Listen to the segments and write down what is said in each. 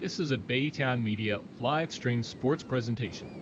This is a Baytown Media live stream sports presentation.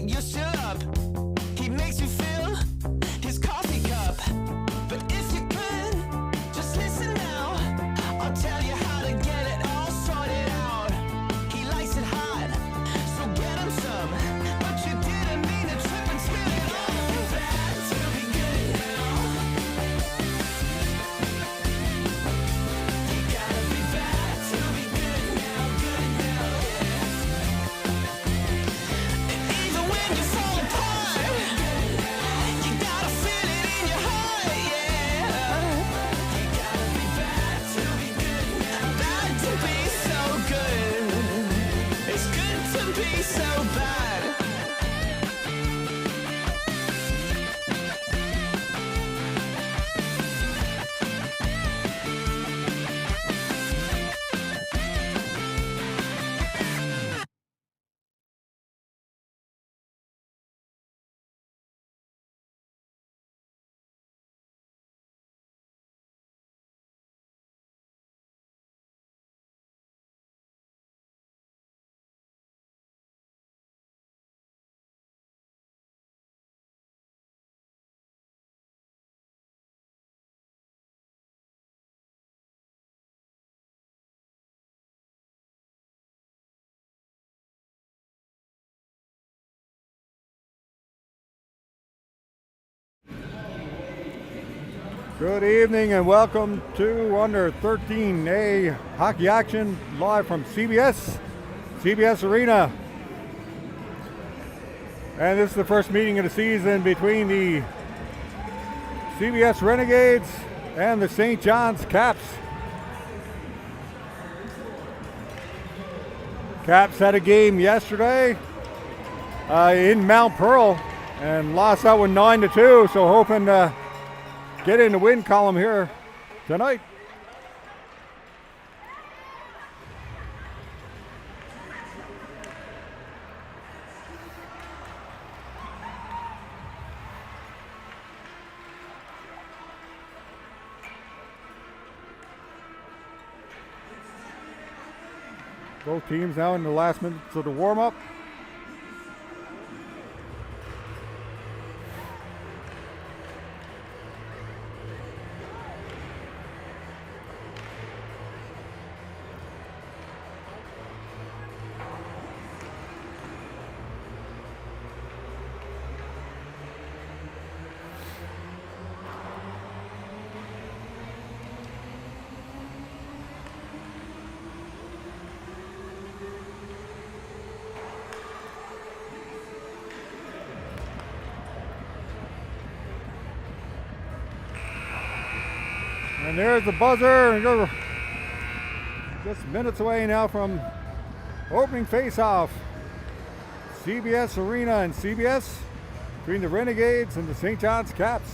you're still up. He makes you feel his coffee cup. But if you could just listen now, I'll tell you how to get it all sorted out. He likes it hot, so get him some. But you didn't mean to trip and spill it all. You gotta be bad to be good now. You gotta be bad to be good now, yeah. And even when you fall apart, you gotta feel it in your heart, yeah. You gotta be bad to be good now. Bad to be so good. It's good to be so bad. Good evening and welcome to U13A hockey action live from CBS Arena. And this is the first meeting of the season between the CBS Renegades and the St. John's Caps. Caps had a game yesterday in Mount Pearl and lost that one 9-2, so hoping to get in the win column here tonight. Both teams now in the last minutes of the warm-up. And there's the buzzer. You're just minutes away now from opening face-off. CBS Arena and CBS between the Renegades and the St. John's Caps.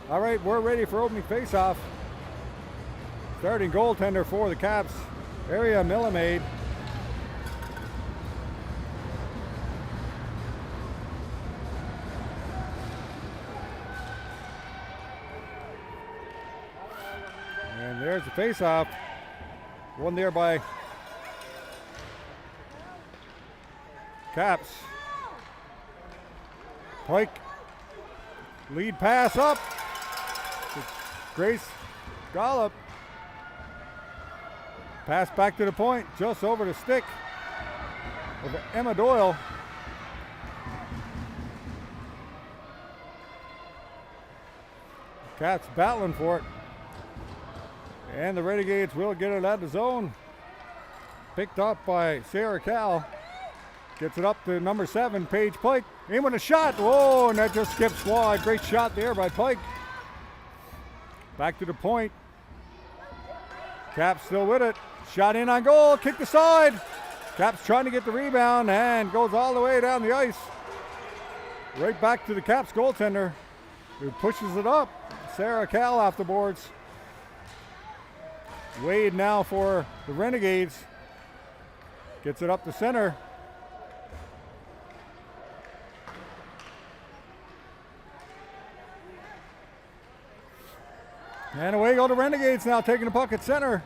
All right, we're ready for opening face-off. Starting goaltender for the Caps, Area Millimade. And there's the face-off. Won there by Caps. Pike Lead pass up. Grace Gollop. Pass back to the point, just over the stick of Emma Doyle. Cats battling for it. And the Renegades will get it out of the zone. Picked up by Sarah Cal. Gets it up to number 7, Paige Pike. In with a shot. Whoa, and that just skips wide. Great shot there by Pike. Back to the point. Caps still with it. Shot in on goal. Kick aside. Caps trying to get the rebound and goes all the way down the ice. Right back to the Caps goaltender, who pushes it up. Sarah Cal off the boards. Wade now for the Renegades. Gets it up the center. And away go the Renegades now, taking the puck at center.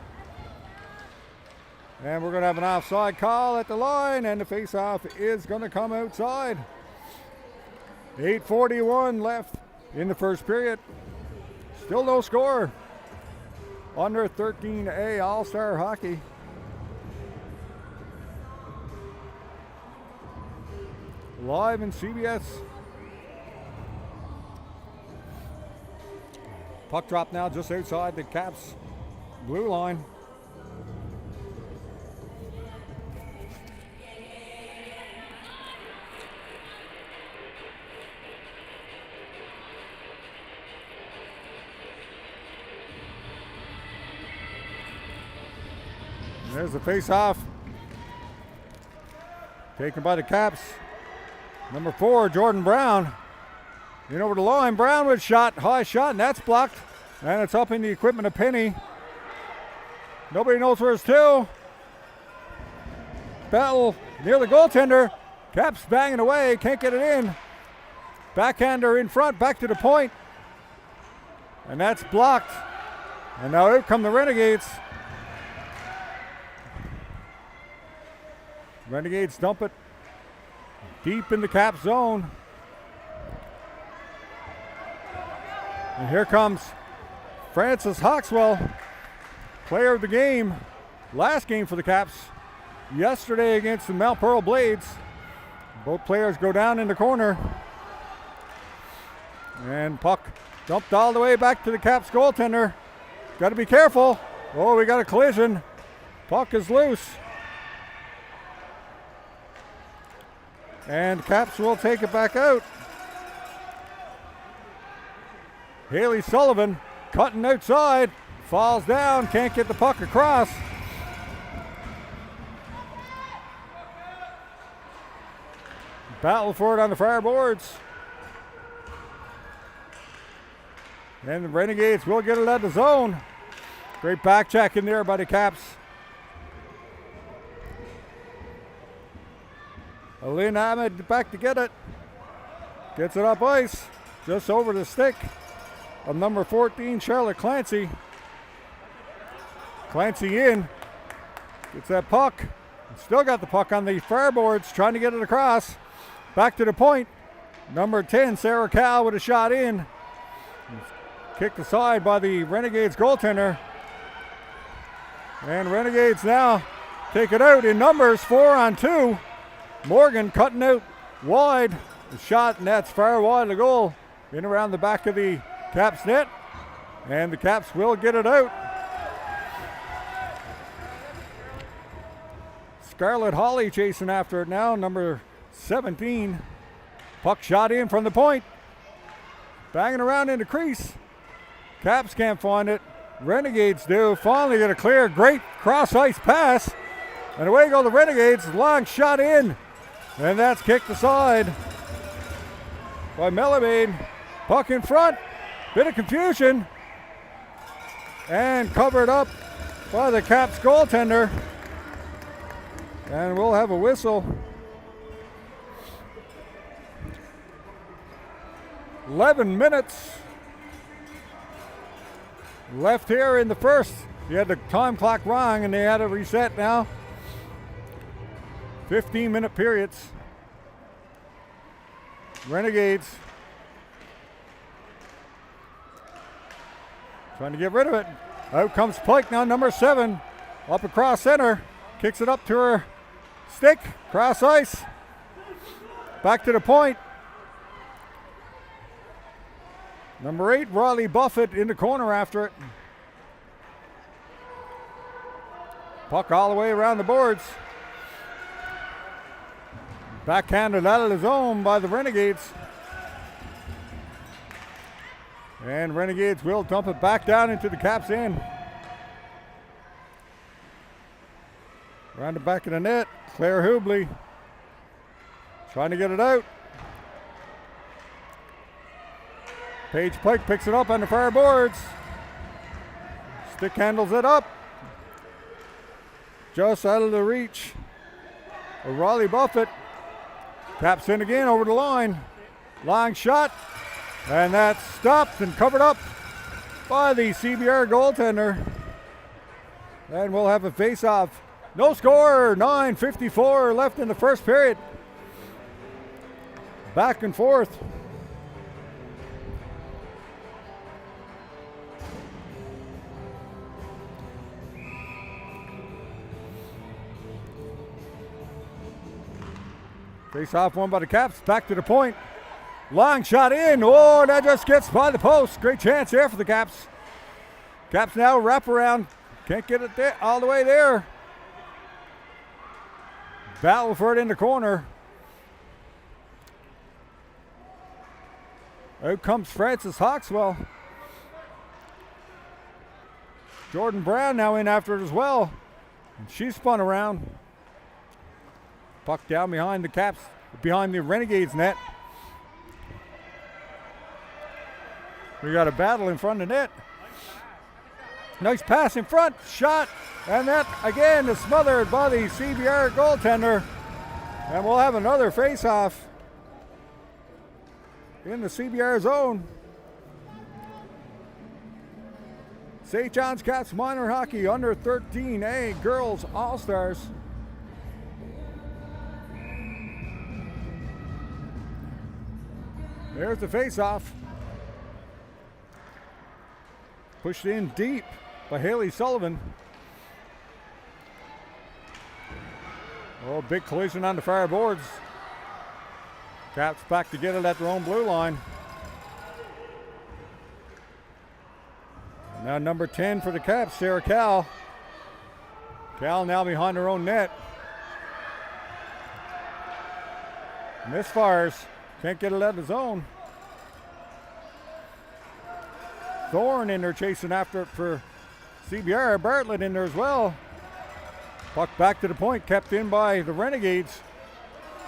And we're going to have an offside call at the line, and the face-off is going to come outside. 8:41 left in the first period. Still no score. Under 13A All-Star Hockey. Live in CBS. Puck drop now just outside the Caps blue line. There's the face-off. Taken by the Caps. Number 4, Jordan Brown. In over the line. Brown with shot, high shot, and that's blocked. And it's up in the equipment of Penny. Nobody knows where it's to. Battle near the goaltender. Caps banging away, can't get it in. Backhander in front, back to the point. And that's blocked. And now out come the Renegades. Renegades dump it deep in the Cap zone. And here comes Francis Hawkswell, player of the game, last game for the Caps, yesterday against the Mount Pearl Blades. Both players go down in the corner. And puck dumped all the way back to the Caps goaltender. Got to be careful. Oh, we got a collision. Puck is loose. And Caps will take it back out. Haley Sullivan cutting outside, falls down, can't get the puck across. Battle for it on the far boards. And the Renegades will get it out of the zone. Great back check in there by the Caps. Alin Ahmed back to get it. Gets it up ice, just over the stick of number 14, Charlotte Clancy. Clancy in, gets that puck. Still got the puck on the far boards, trying to get it across. Back to the point. Number 10, Sarah Cal with a shot in. Kicked aside by the Renegades goaltender. And Renegades now take it out in numbers, 4-on-2. Morgan cutting out wide. The shot, and that's far wide of the goal. In around the back of the Caps net. And the Caps will get it out. Scarlett Hawley chasing after it now, number 17. Puck shot in from the point. Banging around in the crease. Caps can't find it. Renegades do. Finally get a clear. Great cross-ice pass. And away go the Renegades. Long shot in. And that's kicked aside by Mellibade. Puck in front. Bit of confusion. And covered up by the Caps goaltender. And we'll have a whistle. 11 minutes left here in the first. You had the time clock wrong and they had to reset now. 15-minute periods. Renegades Trying to get rid of it. Out comes Pike now, number 7. Up across center. Kicks it up to her stick. Cross ice. Back to the point. Number 8, Riley Buffett in the corner after it. Puck all the way around the boards. Backhanded out of the zone by the Renegades. And Renegades will dump it back down into the Caps' end. Around the back of the net, Claire Hubley trying to get it out. Paige Pike picks it up on the far boards. Stick handles it up. Just out of the reach of Raleigh Buffett. Taps in again over the line. Long shot. And that's stopped and covered up by the CBR goaltender. And we'll have a face-off. No score, 9:54 left in the first period. Back and forth. Face-off won by the Caps. Back to the point. Long shot in. Oh, that just gets by the post. Great chance there for the Caps. Caps now wrap around. Can't get it there, all the way there. Battle for it in the corner. Out comes Francis Hawkswell. Jordan Brown now in after it as well. And she spun around. Puck down behind the Caps, behind the Renegades net. We got a battle in front of the net. Nice pass in front, shot, and that again is smothered by the CBR goaltender. And we'll have another face-off in the CBR zone. St. John's Caps Minor Hockey Under 13A Girls All-Stars. There's the face-off. Pushed in deep by Haley Sullivan. Oh, big collision on the far boards. Caps back to get it at their own blue line. Now number 10 for the Caps, Sarah Cal. Cal now behind her own net. Misfires. Can't get it out of the zone. Thorne in there chasing after it for CBR. Bartlett in there as well. Puck back to the point, kept in by the Renegades.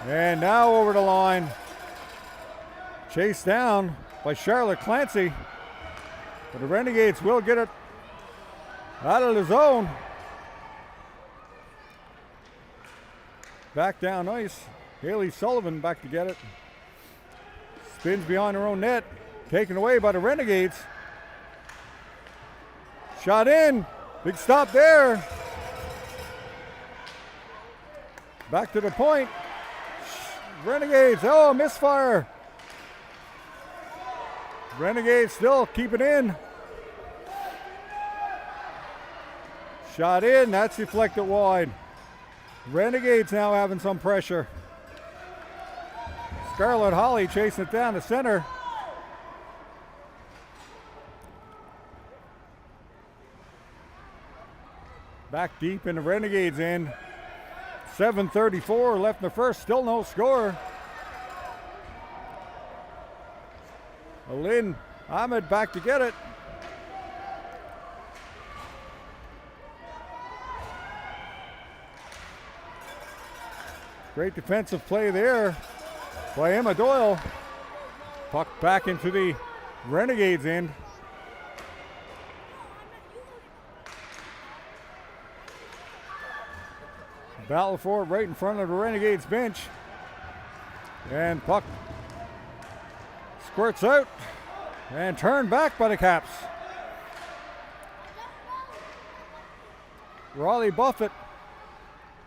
And now over the line. Chased down by Charlotte Clancy. But the Renegades will get it out of the zone. Back down ice. Haley Sullivan back to get it. Spins behind her own net. Taken away by the Renegades. Shot in. Big stop there. Back to the point. Renegades. Oh, misfire. Renegades still keep it in. Shot in. That's deflected wide. Renegades now having some pressure. Scarlett Holly chasing it down the center. Back deep in the Renegades end. 7:34 left in the first, still no score. Lynn Ahmed back to get it. Great defensive play there by Emma Doyle. Puck back into the Renegades end. Battle for it right in front of the Renegades bench. And puck squirts out and turned back by the Caps. Raleigh Buffett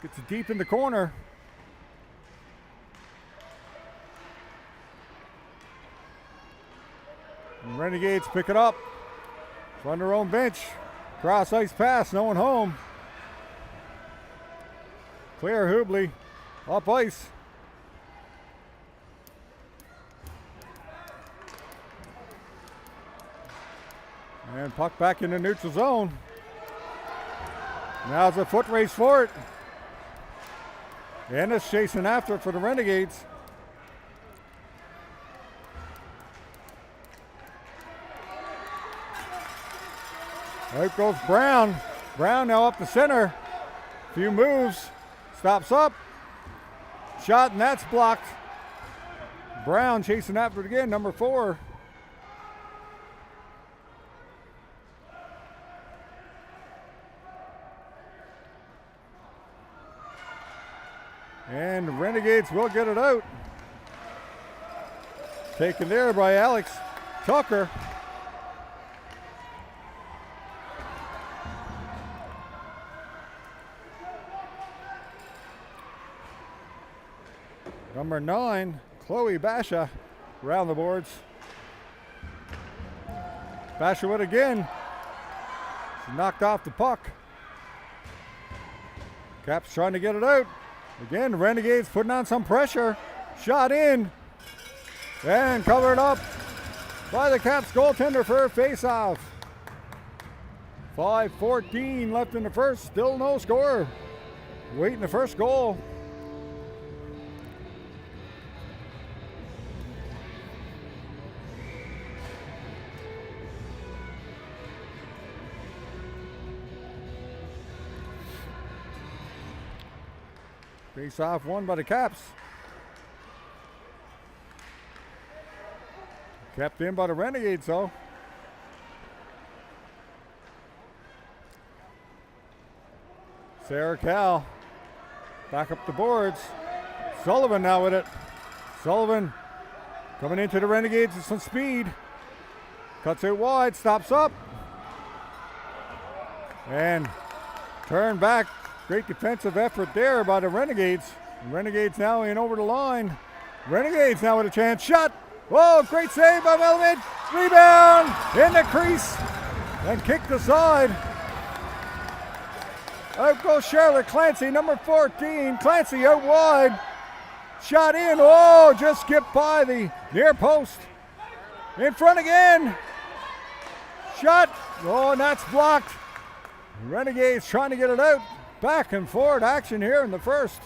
gets it deep in the corner. And Renegades pick it up. From their own bench. Cross ice pass, no one home. Claire Hubley up ice. And puck back in the neutral zone. Now it's a foot race for it. Ennis chasing after it for the Renegades. Out goes Brown. Brown now up the center. Few moves. Stops up. Shot, and that's blocked. Brown chasing after it again, number 4. And the Renegades will get it out. Taken there by Alex Tucker. Number 9, Chloe Basha, around the boards. Basha with again. She knocked off the puck. Caps trying to get it out. Again, Renegades putting on some pressure. Shot in. And covered up by the Caps goaltender for a face-off. 5:14 left in the first. Still no score. Waiting the first goal. Face-off won by the Caps. Kept in by the Renegades, though. Sarah Cal back up the boards. Sullivan now with it. Sullivan coming into the Renegades with some speed. Cuts it wide, stops up. And turn back. Great defensive effort there by the Renegades. Renegades now in over the line. Renegades now with a chance. Shot. Whoa, great save by Velvet. Rebound in the crease and kicked aside. Out goes Charlotte Clancy, number 14. Clancy out wide. Shot in. Oh, just skipped by the near post. In front again. Shot. Oh, and that's blocked. Renegades trying to get it out. Back and forward action here in the first.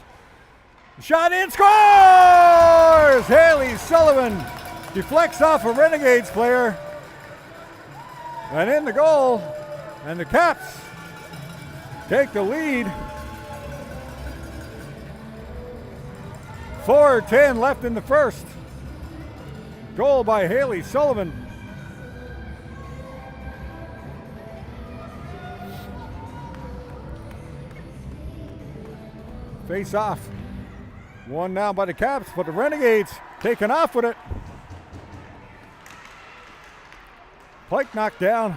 Shot in, scores! Haley Sullivan deflects off a Renegades player. And in the goal. And the Caps take the lead. 4:10 left in the first. Goal by Haley Sullivan. Face off. One now by the Caps, but the Renegades taking off with it. Pike knocked down.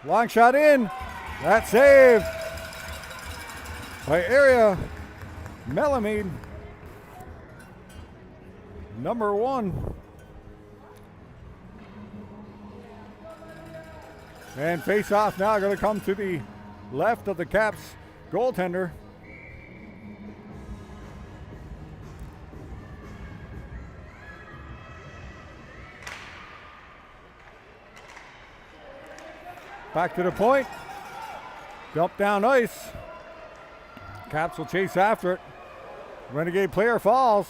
Long shot in. That save by Area Melamine. Number 1. And face off now going to come to the left of the Caps goaltender. Back to the point. Dump down ice. Caps will chase after it. Renegade player falls.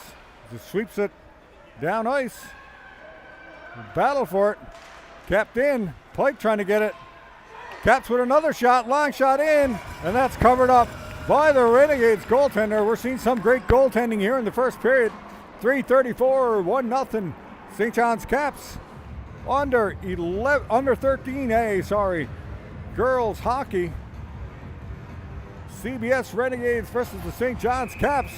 Just sweeps it down ice. Battle for it. Kept in. Pike trying to get it. Caps with another shot. Long shot in. And that's covered up by the Renegades goaltender. We're seeing some great goaltending here in the first period. 3:34, 1-0. St. John's Caps. Under 13A, girls hockey. CBS Renegades versus the St. John's Caps.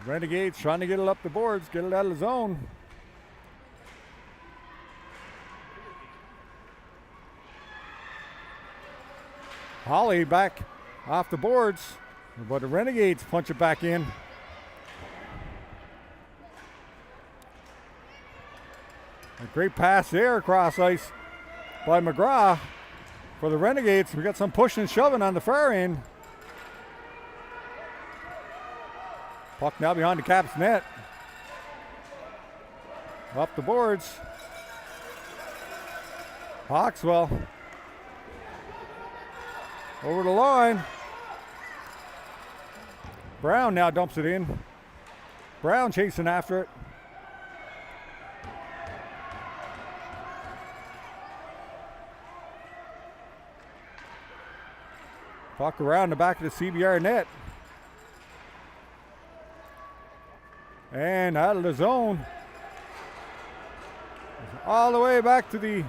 Renegades trying to get it up the boards, get it out of the zone. Holly back off the boards, but the Renegades punch it back in. A great pass there across ice by McGraw for the Renegades. We got some pushing and shoving on the far end. Puck now behind the Caps net. Up the boards. Hawkswell over the line. Brown now dumps it in. Brown chasing after it. Puck around the back of the CBR net. And out of the zone. All the way back to the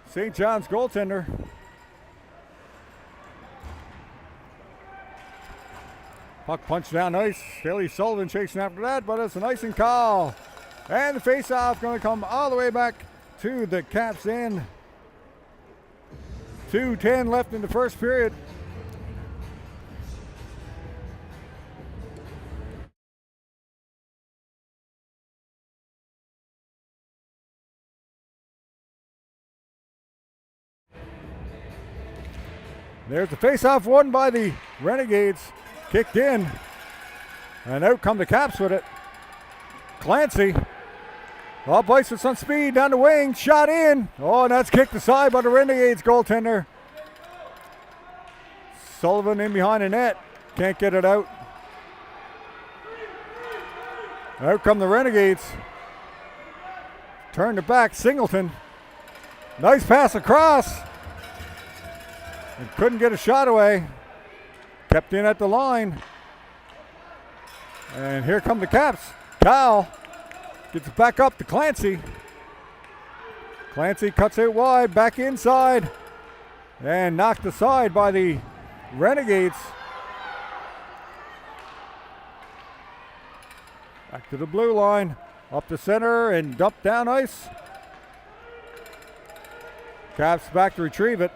St. John's goaltender. Puck punched down ice. Haley Sullivan chasing after that, but it's an icing call. And the face-off going to come all the way back to the Caps end. 2:10 left in the first period. There's the face-off won by the Renegades. Kicked in. And out come the Caps with it. Clancy. Up ice with some speed down the wing. Shot in. Oh, and that's kicked aside by the Renegades goaltender. Sullivan in behind the net. Can't get it out. Out come the Renegades. Turned it back. Singleton. Nice pass across. And couldn't get a shot away. Kept in at the line. And here come the Caps. Kyle gets it back up to Clancy. Clancy cuts it wide, back inside. And knocked aside by the Renegades. Back to the blue line. Up the center and dumped down ice. Caps back to retrieve it.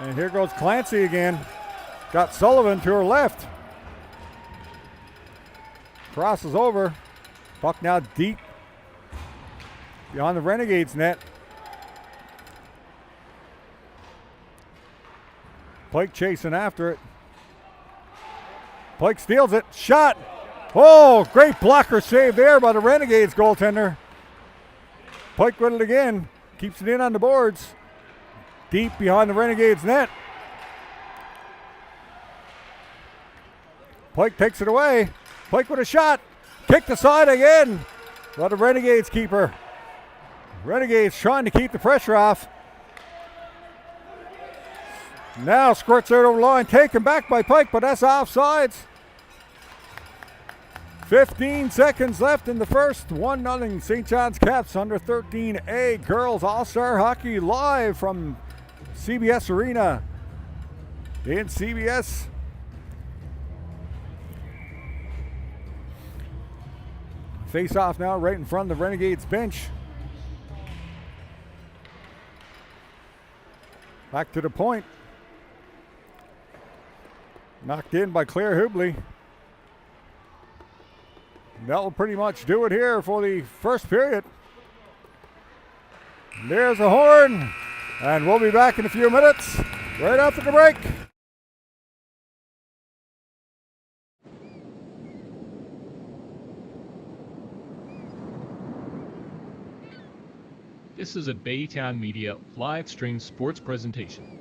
And here goes Clancy again. Got Sullivan to her left. Crosses over. Puck now deep beyond the Renegades net. Pike chasing after it. Pike steals it. Shot. Oh, great blocker save there by the Renegades goaltender. Pike with it again. Keeps it in on the boards. Deep behind the Renegades net. Pike takes it away. Pike with a shot. Kicked aside again by the Renegades keeper. Renegades trying to keep the pressure off. Now squirts out over the line. Taken back by Pike, but that's offsides. 15 seconds left in the first. 1-0 St. John's Caps under 13A Girls All-Star Hockey live from CBS Arena in CBS. Face off now right in front of the Renegades bench. Back to the point. Knocked in by Claire Hubley. That will pretty much do it here for the first period. There's a horn. And we'll be back in a few minutes, right after the break. This is a Baytown Media live stream sports presentation.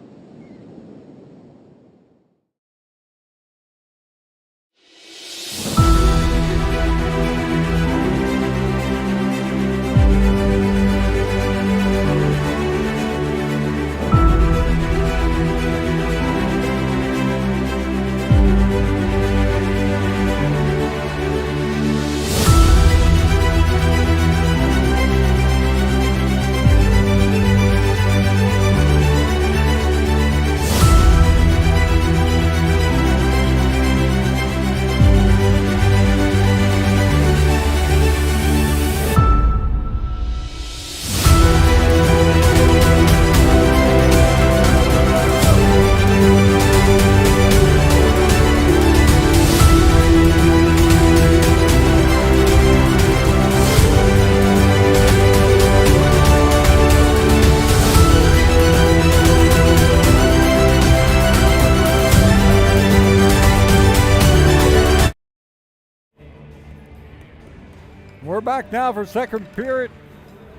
we're back now for second period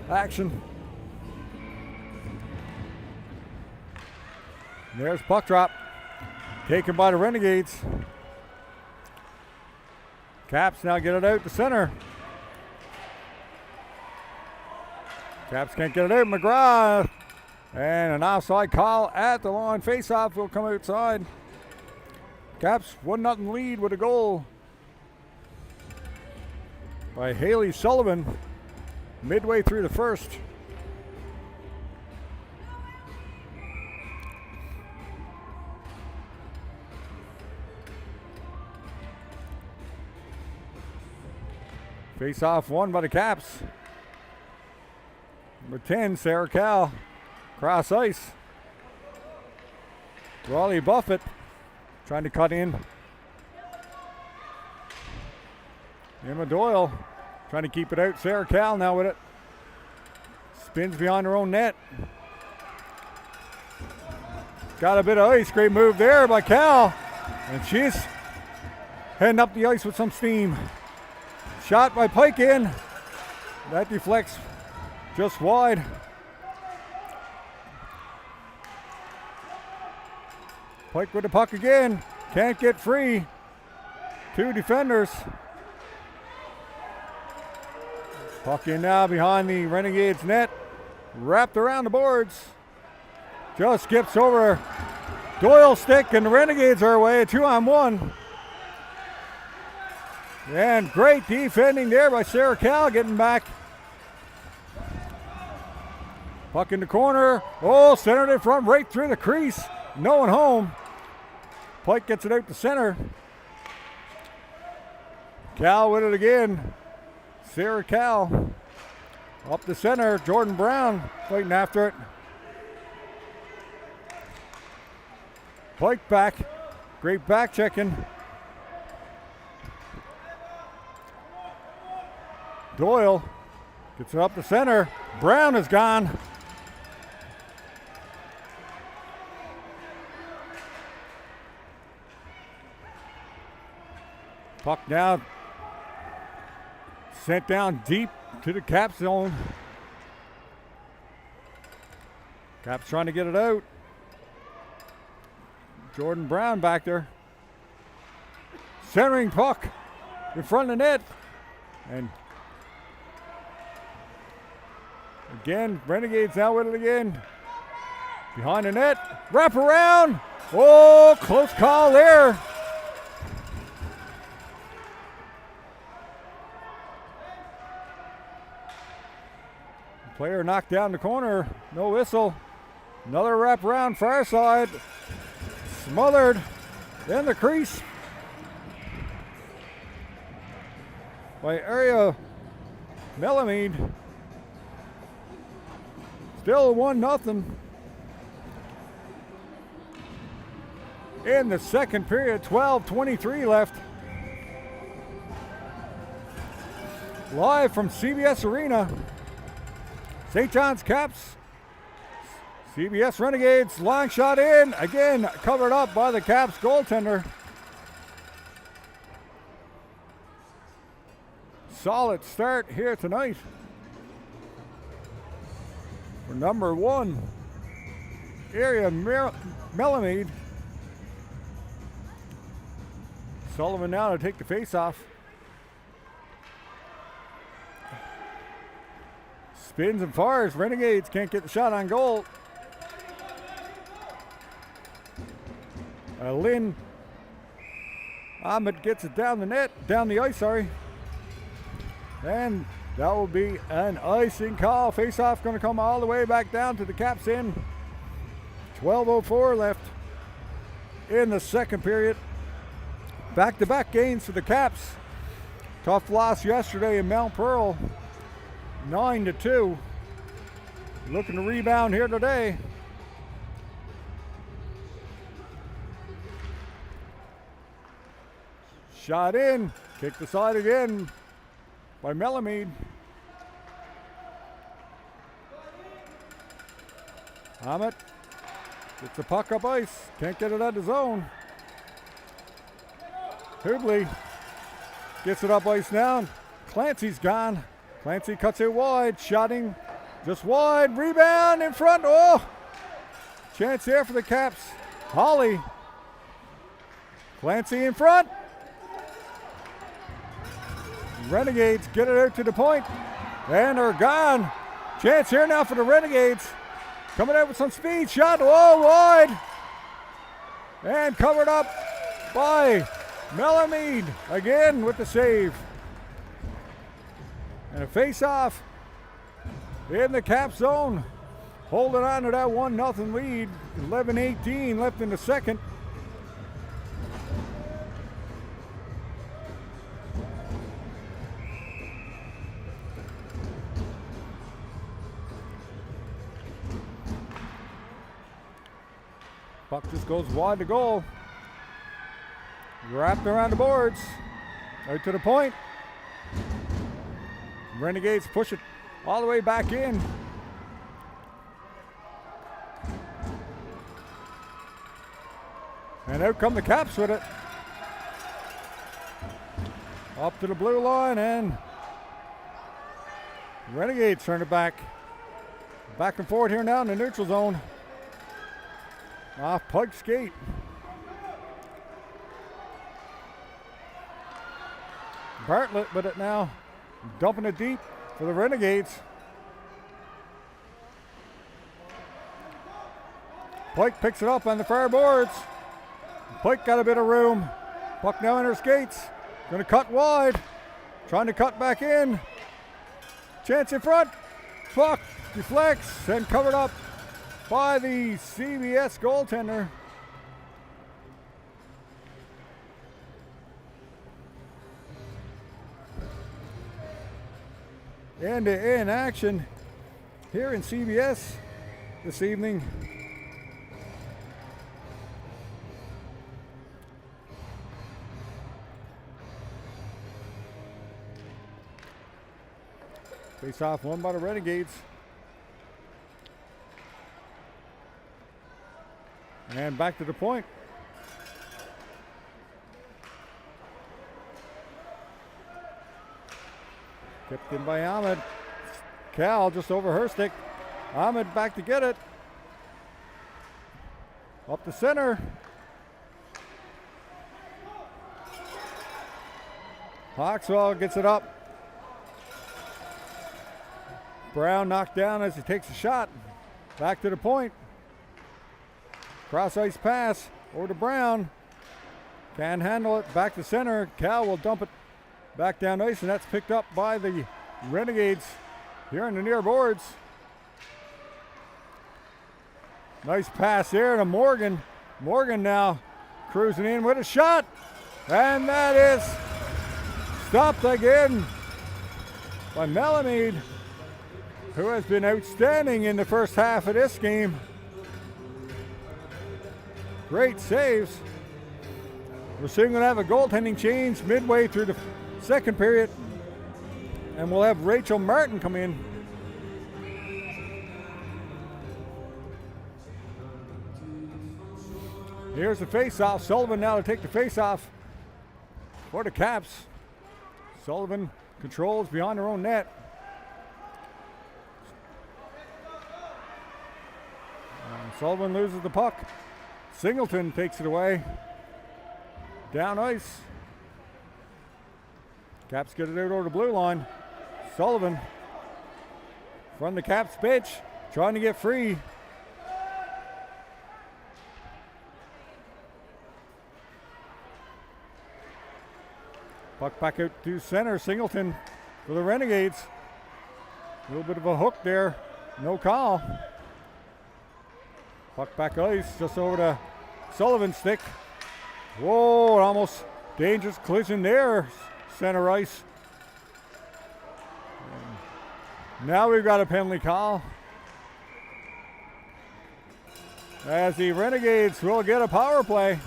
action. There's puck drop. Taken by the Renegades. Caps now get it out to center. Caps can't get it out. McGrath. And an offside call at the line. Face-off will come outside. Caps 1-0 lead with a goal by Haley Sullivan midway through the first. Face-off won by the Caps. Number 10, Sarah Cal. Cross ice. Raleigh Buffett trying to cut in. Emma Doyle trying to keep it out. Sarah Cal now with it. Spins behind her own net. Got a bit of ice. Great move there by Cal. And she's heading up the ice with some steam. Shot by Pike in. That deflects just wide. Pike with the puck again. Can't get free. Two defenders. Puck in now behind the Renegades net. Wrapped around the boards. Just skips over Doyle's stick and the Renegades are away. 2-on-1. And great defending there by Sarah Cal getting back. Puck in the corner. Oh, centered in front right through the crease. No one home. Pike gets it out to center. Cal with it again. Sarah Cal. Up the center. Jordan Brown fighting after it. Pike back. Great back checking. Doyle gets it up the center. Brown is gone. Puck now sent down deep to the Cap zone. Cap's trying to get it out. Jordan Brown back there. Centering puck in front of the net. And again, Renegades now with it again. Behind the net. Wrap around. Oh, close call there. Player knocked down the corner. No whistle. Another wrap around far side. Smothered in the crease by Aria Melamede. Still 1-0 in the second period. 12:23 left. Live from CBS Arena. St. John's Caps. CBS Renegades. Long shot in. Again, covered up by the Caps goaltender. Solid start here tonight for number 1, Aria Melamede. Sullivan now to take the face-off. Spins and fires. Renegades can't get the shot on goal. Lynn Ahmed gets it down the ice, sorry. And that will be an icing call. Face-off going to come all the way back down to the Caps end. 12:04 left in the second period. Back-to-back gains for the Caps. Tough loss yesterday in Mount Pearl. 9-2. Looking to rebound here today. Shot in. Kicked aside again by Melamede. Hammett gets the puck up ice. Can't get it out of the zone. Hubley gets it up ice now. Clancy's gone. Clancy cuts it wide, shotting just wide, rebound in front. Oh, chance there for the Caps. Holly. Clancy in front. Renegades get it out to the point, and they're gone. Chance here now for the Renegades. Coming out with some speed, shot, oh, wide. And covered up by Melamede again with the save. And a face-off in the Cap zone. Holding on to that 1-0 lead. 11-18 left in the second. Puck just goes wide to goal. Wrapped around the boards. Out to the point. Renegades push it all the way back in. And out come the Caps with it. Up to the blue line, and Renegades turn it back. Back and forth here now in the neutral zone. Off Pug's skate. Bartlett with it now. Dumping it deep for the Renegades. Pike picks it up on the far boards. Pike got a bit of room. Puck now in her skates. Gonna cut wide. Trying to cut back in. Chance in front. Puck deflects and covered up by the CBS goaltender. End-to-end action here in CBS this evening. Face-off won by the Renegades. And back to the point. Kept in by Ahmed. Cal just over her stick. Ahmed back to get it. Up the center. Hawkswell gets it up. Brown knocked down as he takes a shot. Back to the point. Cross ice pass over to Brown. Can handle it. Back to center. Cal will dump it back down ice, and that's picked up by the Renegades here in the near boards. Nice pass there to Morgan. Morgan now cruising in with a shot. And that is stopped again by Melamede, who has been outstanding in the first half of this game. Great saves. We're soon going to have a goaltending change midway through the second period, and we'll have Rachel Martin come in. Here's the face-off. Sullivan now to take the face-off for the Caps. Sullivan controls behind her own net. Sullivan loses the puck. Singleton takes it away. Down ice. Caps get it out over the blue line. Sullivan from the Caps bench, trying to get free. Puck back out to center. Singleton for the Renegades. A little bit of a hook there. No call. Puck back ice, just over to Sullivan's stick. Whoa, almost dangerous collision there, center ice. And now we've got a penalty call, as the Renegades will get a power play.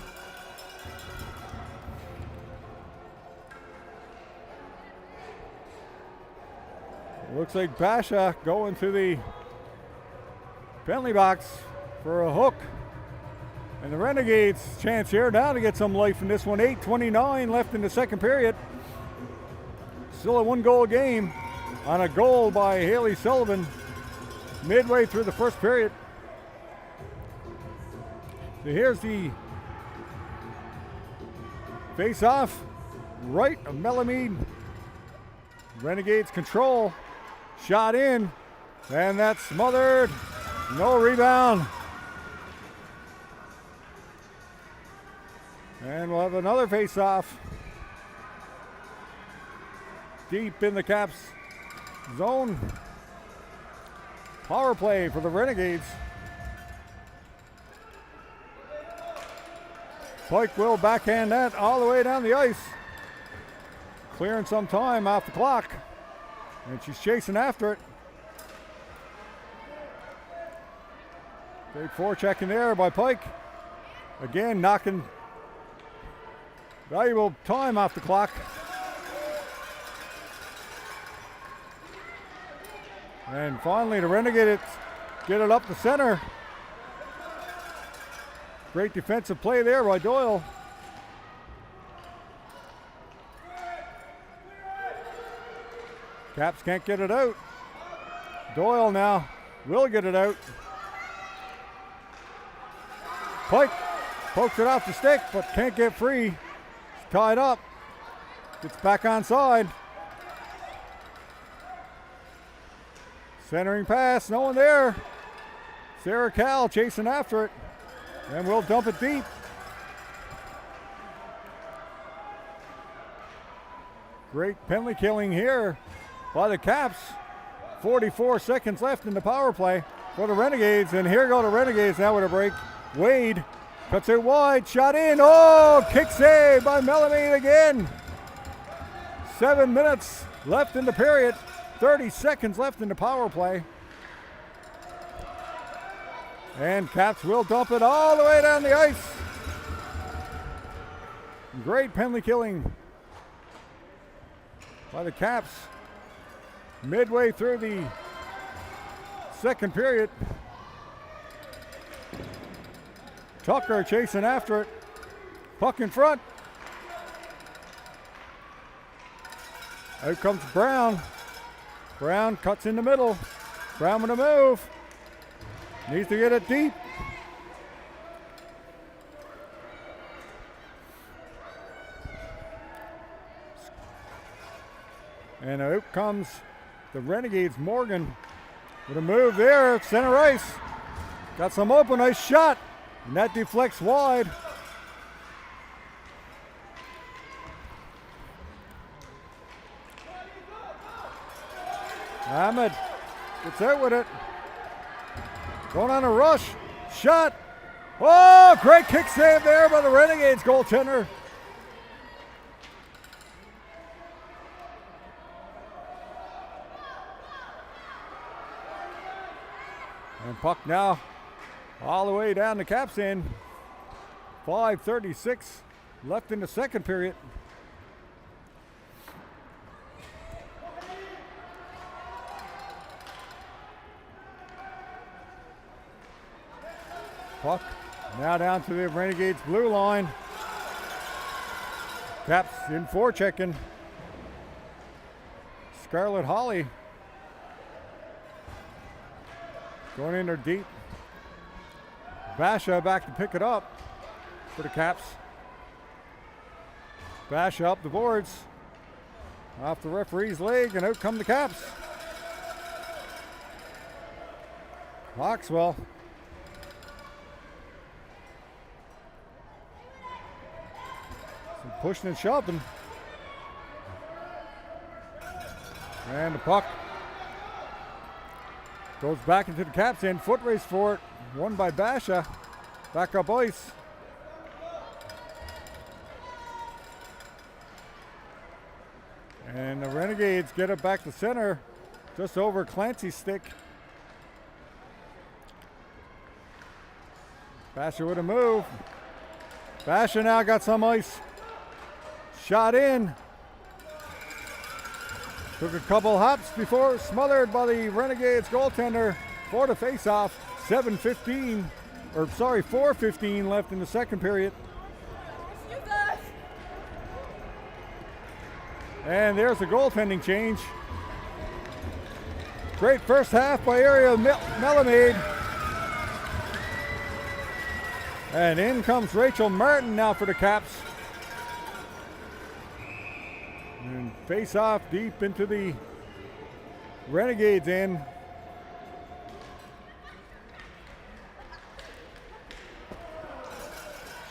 Looks like Basha going to the penalty box for a hook. And the Renegades chance here now to get some life in this one. 8:29 left in the second period. Still a one-goal game. on a goal by Haley Sullivan midway through the first period. So here's the face-off, right of Melamede. Renegades control, shot in, and that's smothered. No rebound. And we'll have another face-off. Deep in the Caps zone. Power play for the Renegades. Pike will backhand that all the way down the ice. Clearing some time off the clock. And she's chasing after it. Great forechecking there by Pike. Again, knocking valuable time off the clock. And finally, the Renegades get it up the center. Great defensive play there by Doyle. Caps can't get it out. Doyle now will get it out. Pike pokes it off the stick, but can't get free. It's tied up. Gets back onside. Centering pass, no one there. Sarah Cal chasing after it. And we'll dump it deep. Great penalty killing here by the Caps. 44 seconds left in the power play for the Renegades. And here go the Renegades now with a break. Wade cuts it wide, shot in. Oh, kick save by Melamede again. 7 minutes left in the period. 30 seconds left in the power play. And Caps will dump it all the way down the ice. Great penalty killing by the Caps midway through the second period. Tucker chasing after it. Puck in front. Out comes Brown. Brown cuts in the middle. Brown with a move. Needs to get it deep. And out comes the Renegades. Morgan with a move there. Center ice. Got some open ice shot. And that deflects wide. Ahmed gets out with it. Going on a rush. Shot. Oh, great kick save there by the Renegades goaltender. And puck now all the way down the Caps end. 5:36 left in the second period. Puck now down to the Renegades blue line. Caps in forechecking. Scarlett Holly going in there deep. Basha back to pick it up for the Caps. Basha up the boards. Off the referee's leg, and out come the Caps. Hawkswell. Some pushing and shoving. And the puck goes back into the Caps end. Foot race for it. Won by Basha. Back up ice. And the Renegades get it back to center. Just over Clancy's stick. Basha with a move. Basha now got some ice. Shot in. Took a couple hops before smothered by the Renegades goaltender for the faceoff. 4:15 left in the second period. And there's the goaltending change. Great first half by area Melamade. And in comes Rachel Martin now for the Caps. And face off deep into the Renegades end.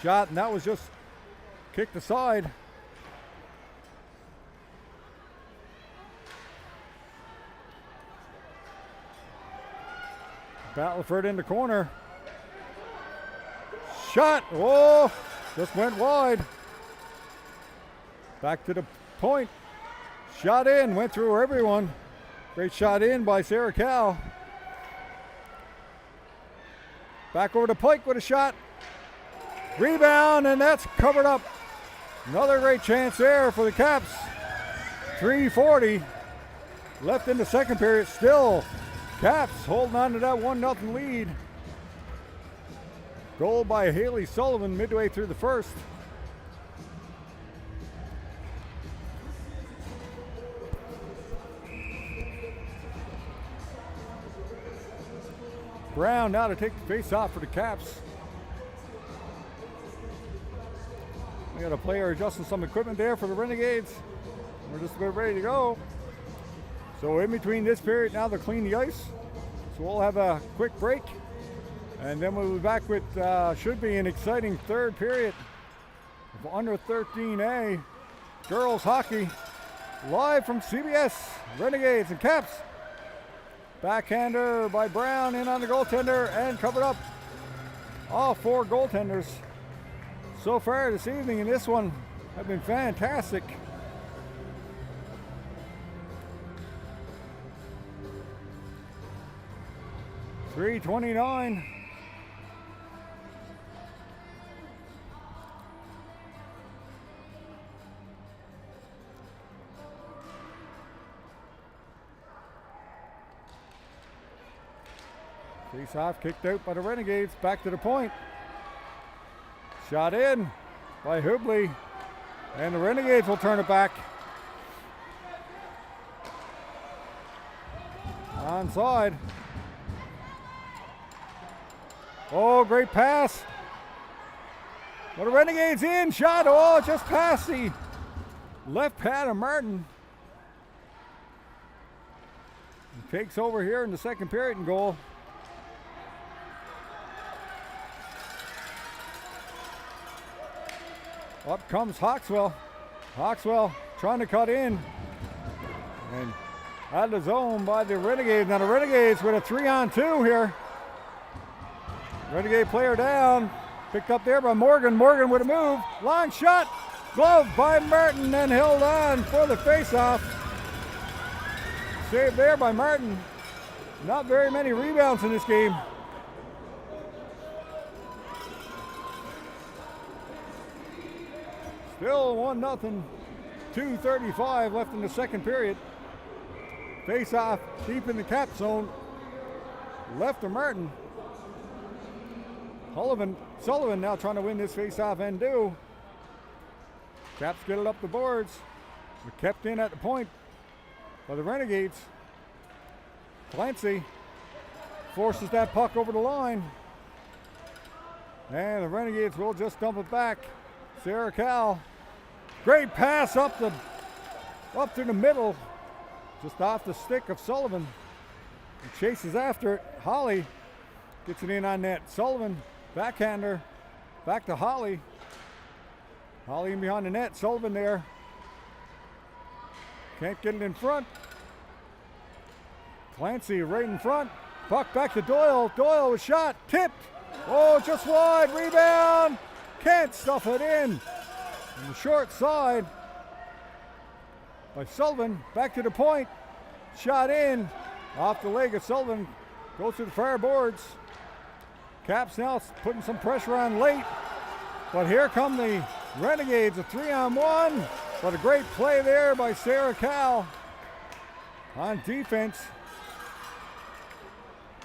Shot, and that was just kicked aside. Battleford in the corner. Shot, oh, just went wide. Back to the point. Shot in, went through everyone. Great shot in by Sarah Cal. Back over to Pike with a shot. Rebound, and that's covered up. Another great chance there for the Caps. 3:40 left in the second period. Still, Caps holding on to that 1-0 lead. Goal by Haley Sullivan midway through the first. Brown now to take the face off for the Caps. We got a player adjusting some equipment there for the Renegades. We're just about ready to go. So in between this period, now they'll clean the ice. So we'll have a quick break. And then we'll be back with, should be an exciting third period of under 13A girls hockey. Live from CBS, Renegades and Caps. Backhander by Brown in on the goaltender and covered up. All four goaltenders so far this evening in this one have been fantastic. .329. Face off kicked out by the Renegades. Back to the point. Shot in by Hubley. And the Renegades will turn it back. Onside. Oh, great pass. But the Renegades in. Shot. Oh, just past the left pad of Martin. He takes over here in the second period and goal. Up comes Hawkswell. Hawkswell trying to cut in. And out of the zone by the Renegades. Now the Renegades with a 3-on-2 here. Renegade player down. Picked up there by Morgan. Morgan with a move. Long shot. Glove by Martin and held on for the faceoff. Saved there by Martin. Not very many rebounds in this game. Still 1-0, 2:35 left in the second period. Face off deep in the Cap zone. Left to Martin. Sullivan now trying to win this face off and do. Caps get it up the boards. We're kept in at the point by the Renegades. Clancy forces that puck over the line. And the Renegades will just dump it back. Sarah Cal. Great pass up to the middle. Just off the stick of Sullivan. And chases after it. Holly gets it in on net. Sullivan, backhander. Back to Holly. Holly in behind the net. Sullivan there. Can't get it in front. Clancy right in front. Puck back to Doyle. Doyle with shot. Tipped. Oh, just wide. Rebound. Can't stuff it in. On the short side by Sullivan. Back to the point. Shot in. Off the leg of Sullivan. Goes to the far boards. Caps now putting some pressure on late. But here come the Renegades. A 3-on-1. But a great play there by Sarah Cal on defense.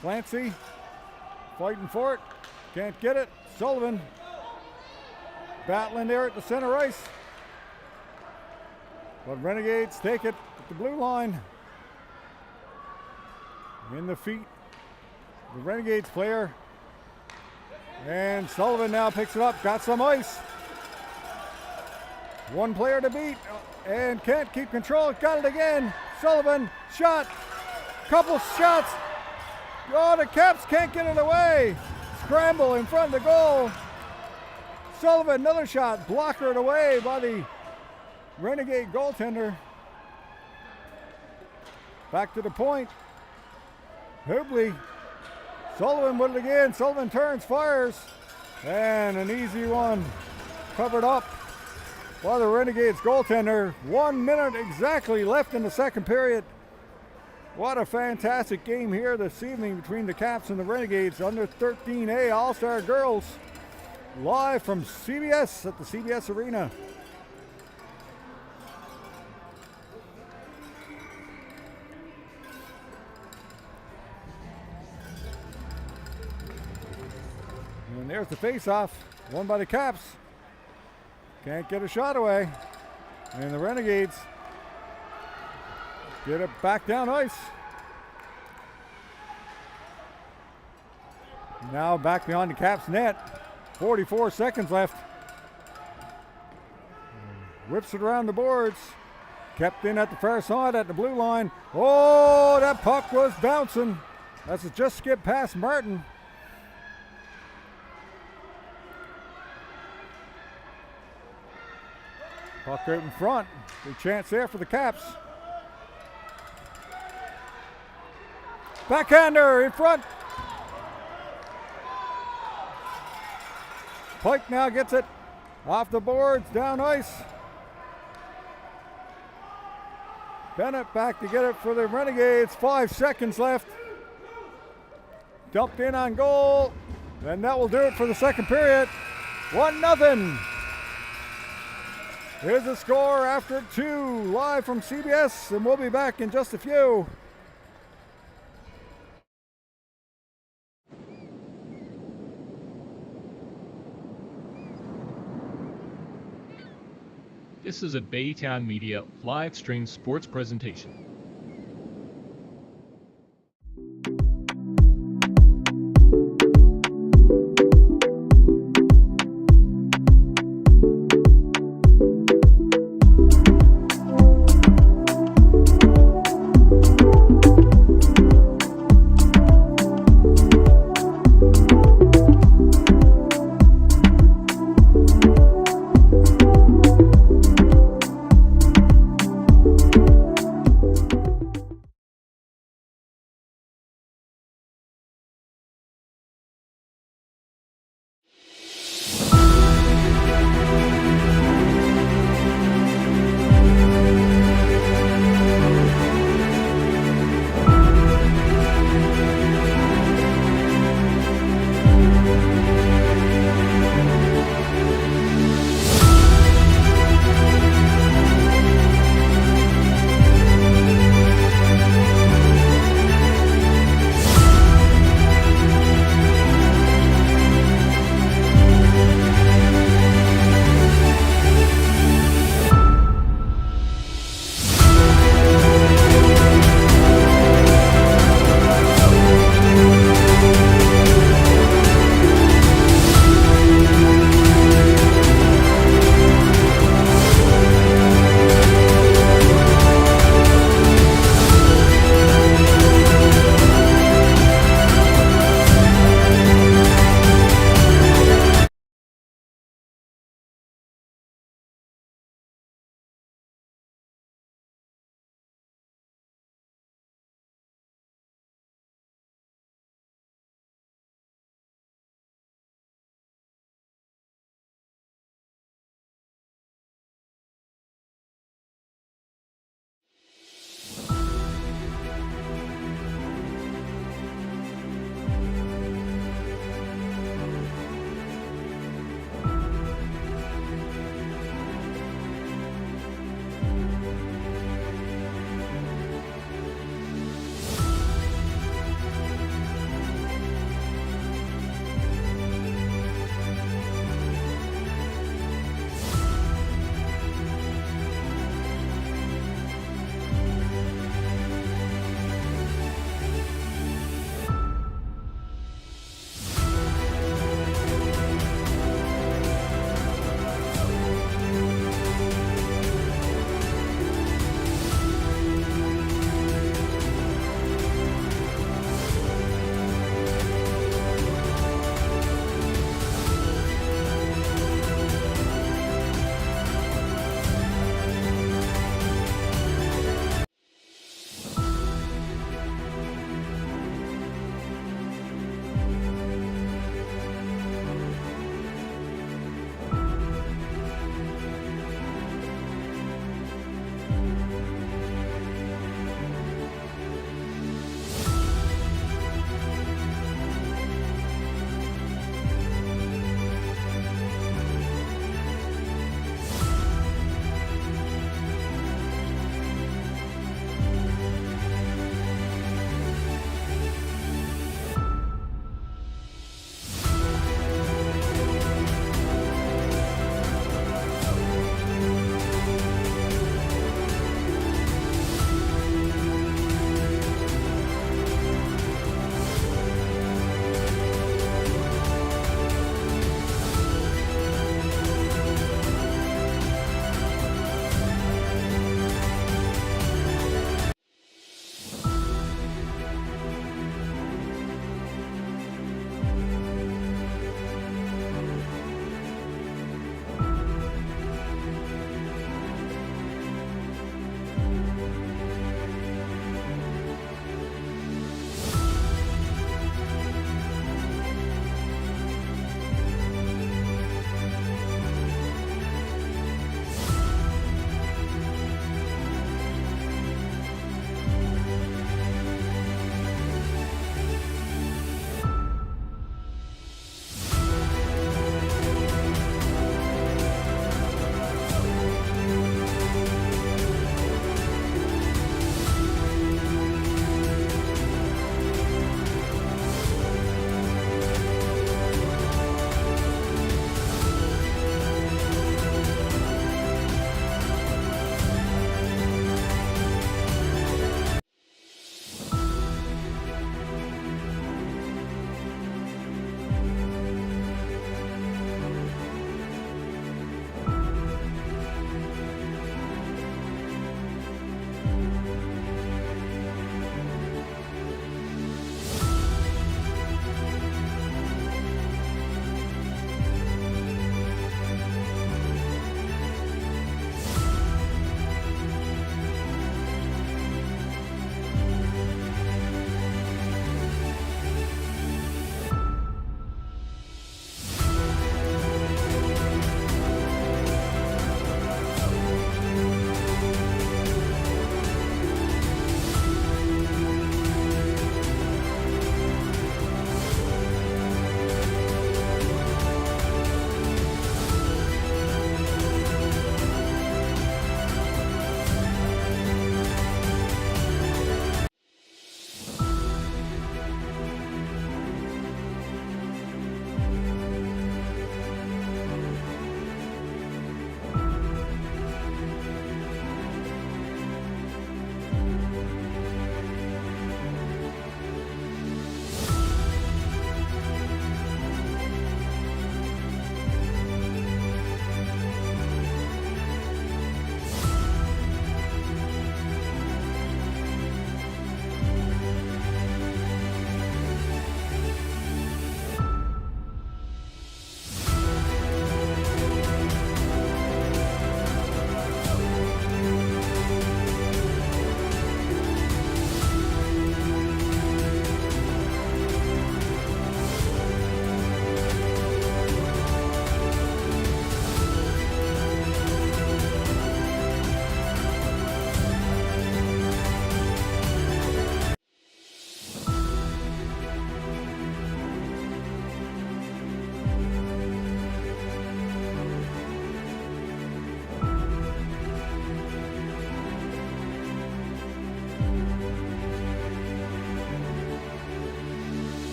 Clancy fighting for it. Can't get it. Sullivan battling there at the center ice. But Renegades take it at the blue line. in the feet. The Renegades player. And Sullivan now picks it up. Got some ice. One player to beat. And can't keep control. Got it again. Sullivan. Shot. Couple shots. Oh, the Caps can't get it away. Scramble in front of the goal. Sullivan, another shot. Blockered away by the Renegade goaltender. Back to the point. Hubley. Sullivan with it again. Sullivan turns, fires. And an easy one. Covered up by the Renegades goaltender. 1 minute exactly left in the second period. What a fantastic game here this evening between the Caps and the Renegades. Under 13A All-Star Girls. Live from CBS at the CBS Arena. And there's the face-off, won by the Caps. Can't get a shot away. And the Renegades get it back down ice. Now back behind the Caps net. 44 seconds left. Whips it around the boards. Kept in at the far side at the blue line. Oh, that puck was bouncing. That's just skipped past Martin. Puck out in front. Good chance there for the Caps. Backhander in front. Pike now gets it off the boards, down ice. Bennett back to get it for the Renegades. 5 seconds left. Dumped in on goal. And that will do it for the second period. 1-0. Here's the score after 2, live from CBS, and we'll be back in just a few. This is a Baytown Media live stream sports presentation.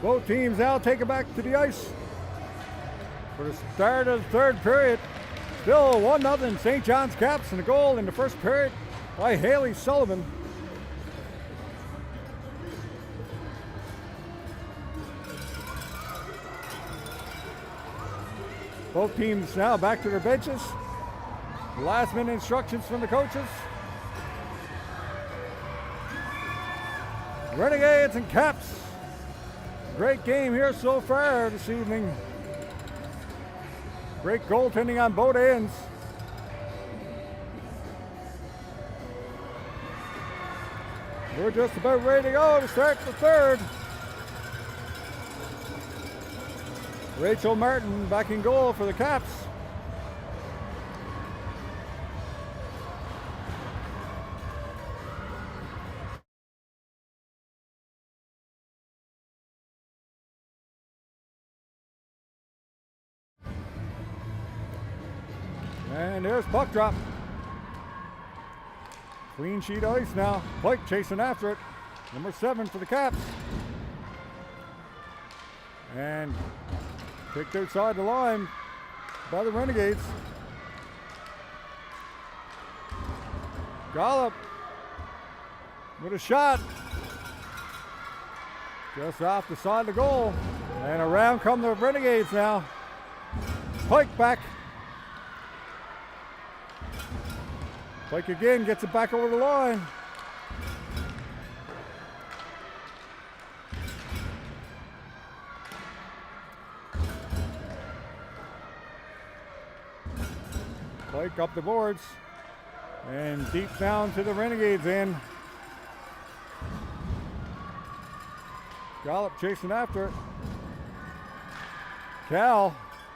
Both teams now take it back to the ice for the start of the third period. Still 1-0 St. John's Caps, and a goal in the first period by Haley Sullivan. Both teams now back to their benches. Last minute instructions from the coaches. Renegades and Caps. Great game here so far this evening. Great goaltending on both ends. We're just about ready to go to start the third. Rachel Martin back in goal for the Caps. And there's puck drop. Clean sheet ice now. Blake chasing after it. Number 7 for the Caps. And kicked outside the line by the Renegades. Gollop with a shot. Just off the side of the goal. And around come the Renegades now. Pike back. Pike again gets it back over the line. Pike up the boards and deep down to the Renegades end. Gollop chasing after it. Cal,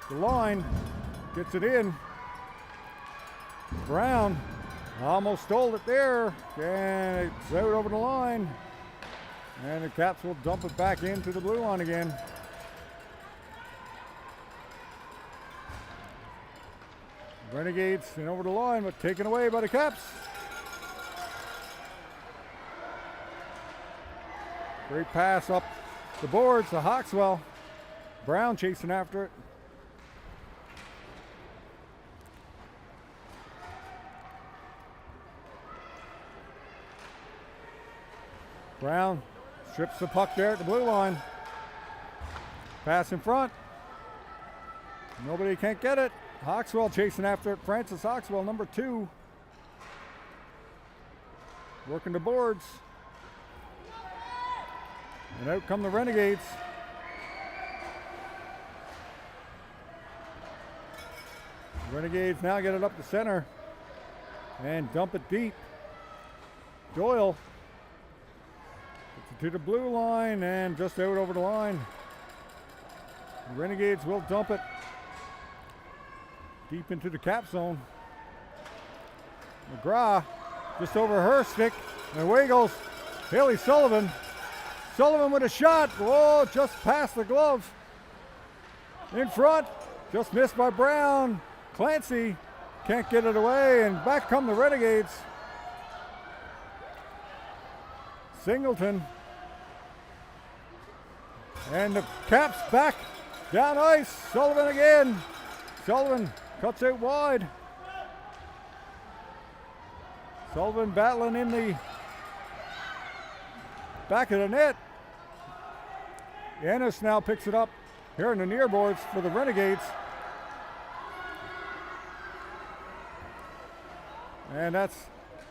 the line, gets it in. Brown almost stole it there, and it's out over the line. And the Caps will dump it back into the blue line again. Renegades and over the line, but taken away by the Caps. Great pass up the boards to Hawkswell. Brown chasing after it. Brown strips the puck there at the blue line. Pass in front. Nobody can't get it. Hawkswell chasing after it. Francis Hawkswell, number 2. Working the boards. And out come the Renegades. Renegades now get it up the center and dump it deep. Doyle to the blue line and just out over the line. The Renegades will dump it deep into the Cap zone. McGrath just over her stick, and away goes Haley Sullivan. Sullivan with a shot. Whoa, just past the glove. In front, just missed by Brown. Clancy can't get it away, and back come the Renegades. Singleton. And the Caps back down ice. Sullivan again. Sullivan cuts out wide. Sullivan battling in the back of the net. Ennis now picks it up here in the near boards for the Renegades. And that's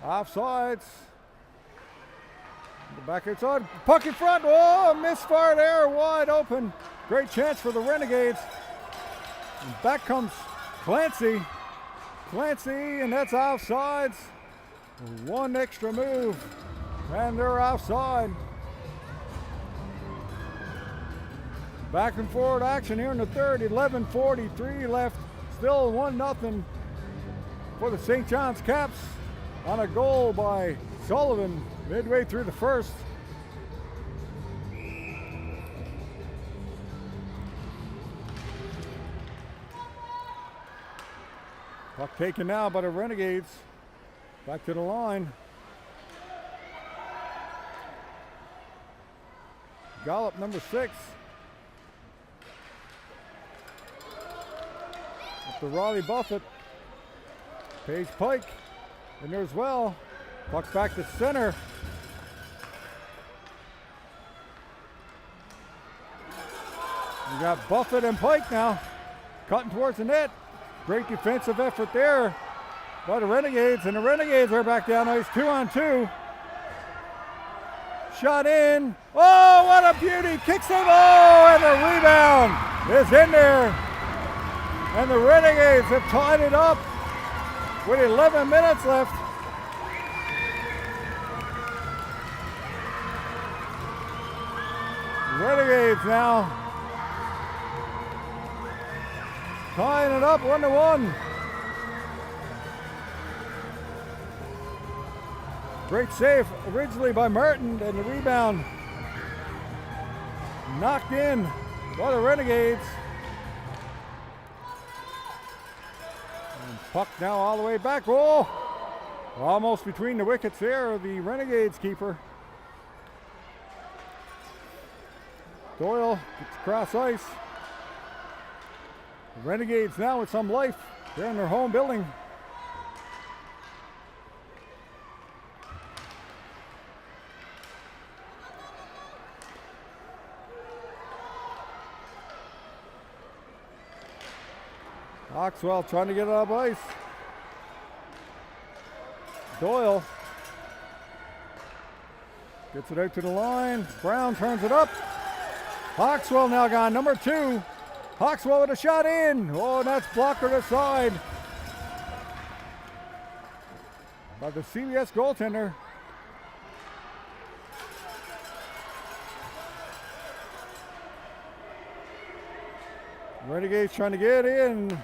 offsides. Back outside, puck in front. Oh, misfire there, wide open. Great chance for the Renegades. And back comes Clancy. Clancy, and that's offsides. One extra move, and they're offside. Back and forward action here in the third. 11:43 left. Still 1-0 for the St. John's Caps on a goal by Sullivan midway through the first. Puck taken now by the Renegades. Back to the line. Gollop, number 6. to Riley Buffett. Paige Pike in there as well. Puck back to center. We got Buffett and Pike now cutting towards the net. Great defensive effort there by the Renegades, and the Renegades are back down ice 2-on-2. Shot in. Oh, what a beauty. Kicks it. Oh, and the rebound is in there. And the Renegades have tied it up with 11 minutes left. Renegades now tying it up 1-1. Great save originally by Martin, and the rebound knocked in by the Renegades. And puck now all the way back. Oh, almost between the wickets there, the Renegades keeper. Doyle gets across ice. The Renegades now with some life. They're in their home building. Oxwell trying to get it up ice. Doyle gets it out to the line. Brown turns it up. Oxwell now gone, number 2. Oxwell with a shot in. Oh, and that's blocked to the side by the CBS goaltender. Renegades trying to get in.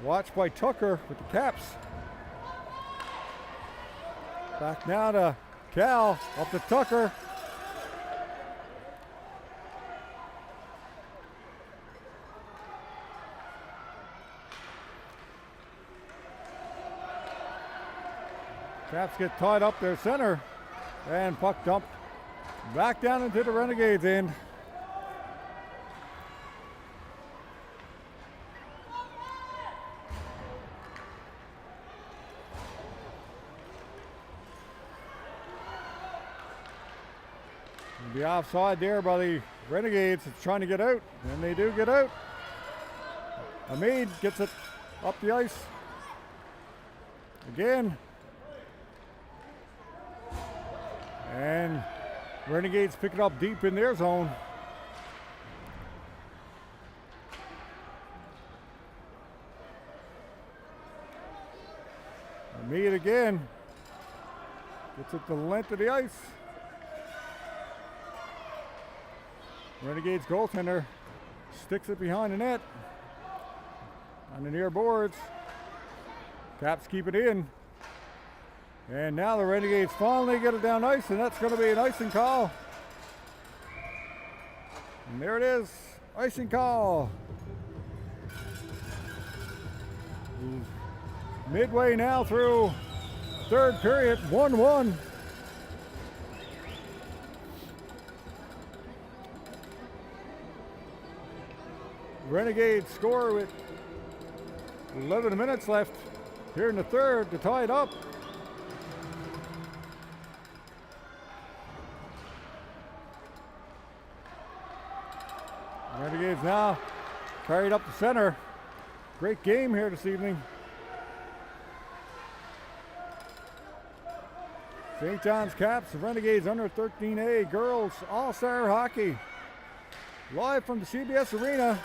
Watched by Tucker with the Caps. Back now to Cal, up to Tucker. Caps get tied up their center, and puck dumped back down into the Renegades end. The offside there by the Renegades. It's trying to get out, and they do get out. Hamid gets it up the ice again. And Renegades pick it up deep in their zone. Hamid again. Gets it the length of the ice. Renegades goaltender sticks it behind the net on the near boards. Caps keep it in. And now the Renegades finally get it down ice, and that's going to be an icing call. And there it is, icing call. Midway now through third period, 1-1. Renegades score with 11 minutes left here in the third to tie it up. Renegades now carried up the center. Great game here this evening. St. John's Caps, the Renegades under 13A girls all-star hockey. Live from the CBS Arena.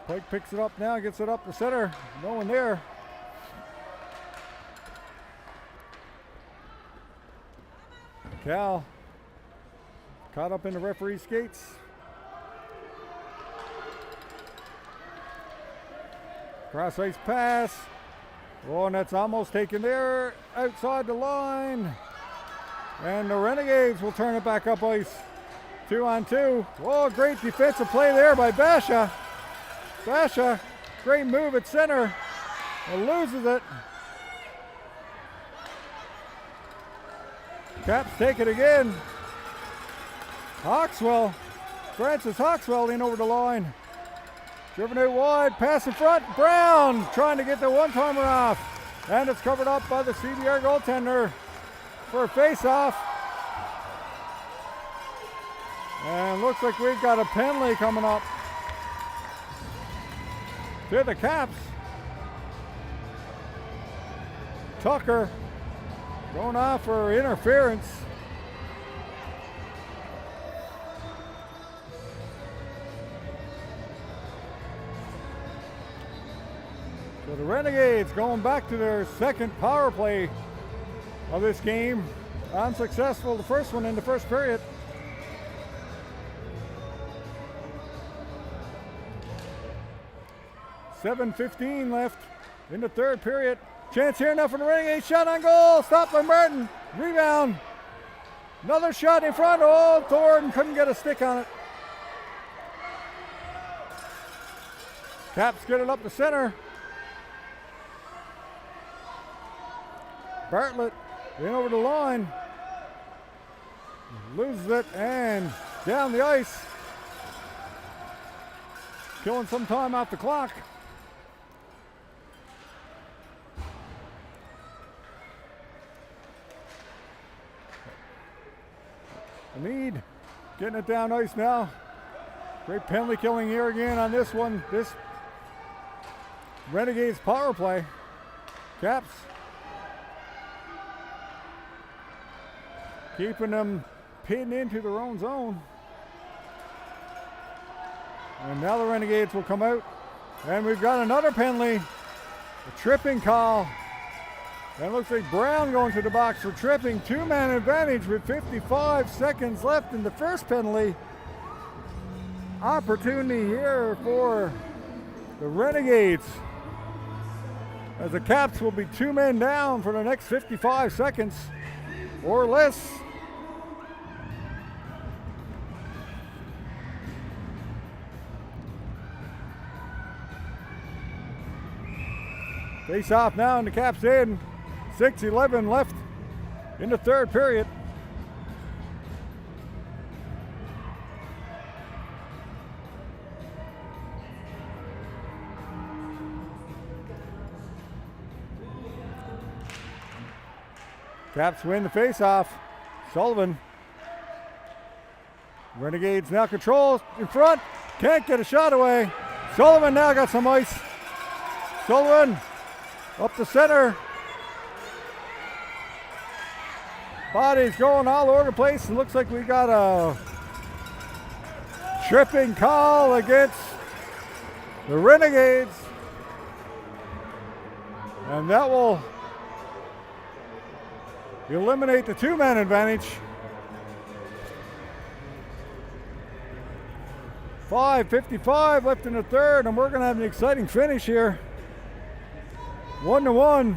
Pike picks it up now, gets it up the center. No one there. Cal caught up in the referee's skates. Cross ice pass. Oh, and that's almost taken there outside the line. And the Renegades will turn it back up ice. 2-on-2. Oh, great defensive play there by Basha. Basha, great move at center. And loses it. Caps take it again. Oxwell Francis Hawkswell in over the line. Driven out wide, pass in front. Brown trying to get the one-timer off. And it's covered up by the CBR goaltender for a face-off. And looks like we've got a penalty coming up to the Caps. Tucker going off for interference. So the Renegades going back to their second power play of this game. Unsuccessful, the first one in the first period. .7:15 left in the third period. Chance here now for the Renegades. Shot on goal. Stopped by Martin. Rebound. Another shot in front. Oh, Thornton couldn't get a stick on it. Caps get it up the center. Bartlett in over the line. Loses it and down the ice. Killing some time off the clock. Mead getting it down ice now. Great penalty killing here again on this one. This Renegades power play. Caps keeping them pinned into their own zone. And now the Renegades will come out. And we've got another penalty. A tripping call. And it looks like Brown going to the box for tripping. Two-man advantage with 55 seconds left in the first penalty. Opportunity here for the Renegades, as the Caps will be two men down for the next 55 seconds or less. Face off now in the Caps end. 6:11 left in the third period. Caps win the face-off. Sullivan. Renegades now control in front. Can't get a shot away. Sullivan now got some ice. Sullivan up the center. Bodies going all over the place. It looks like we got a tripping call against the Renegades. And that will eliminate the two-man advantage. 5:55 left in the third, and we're going to have an exciting finish here. 1-1.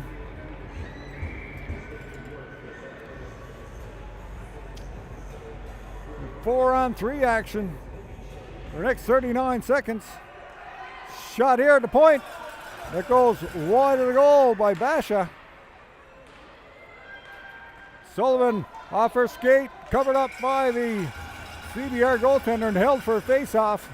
Four-on-three action for the next 39 seconds. Shot here at the point. That goes wide of the goal by Basha. Sullivan off her skate, covered up by the CBR goaltender and held for a face-off.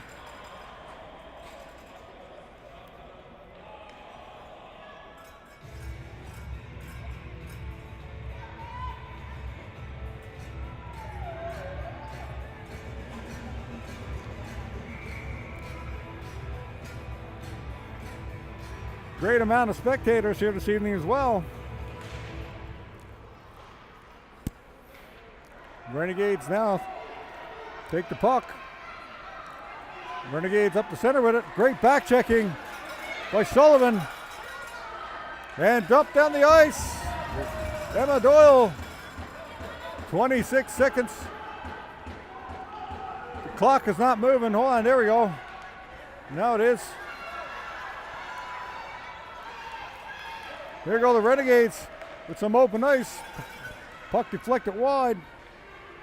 Great amount of spectators here this evening as well. Renegades now take the puck. Renegades up the center with it. Great back checking by Sullivan. And dumped down the ice. Emma Doyle. 26 seconds. The clock is not moving. Hold on, there we go. Now it is. Here go the Renegades with some open ice. Puck deflected wide.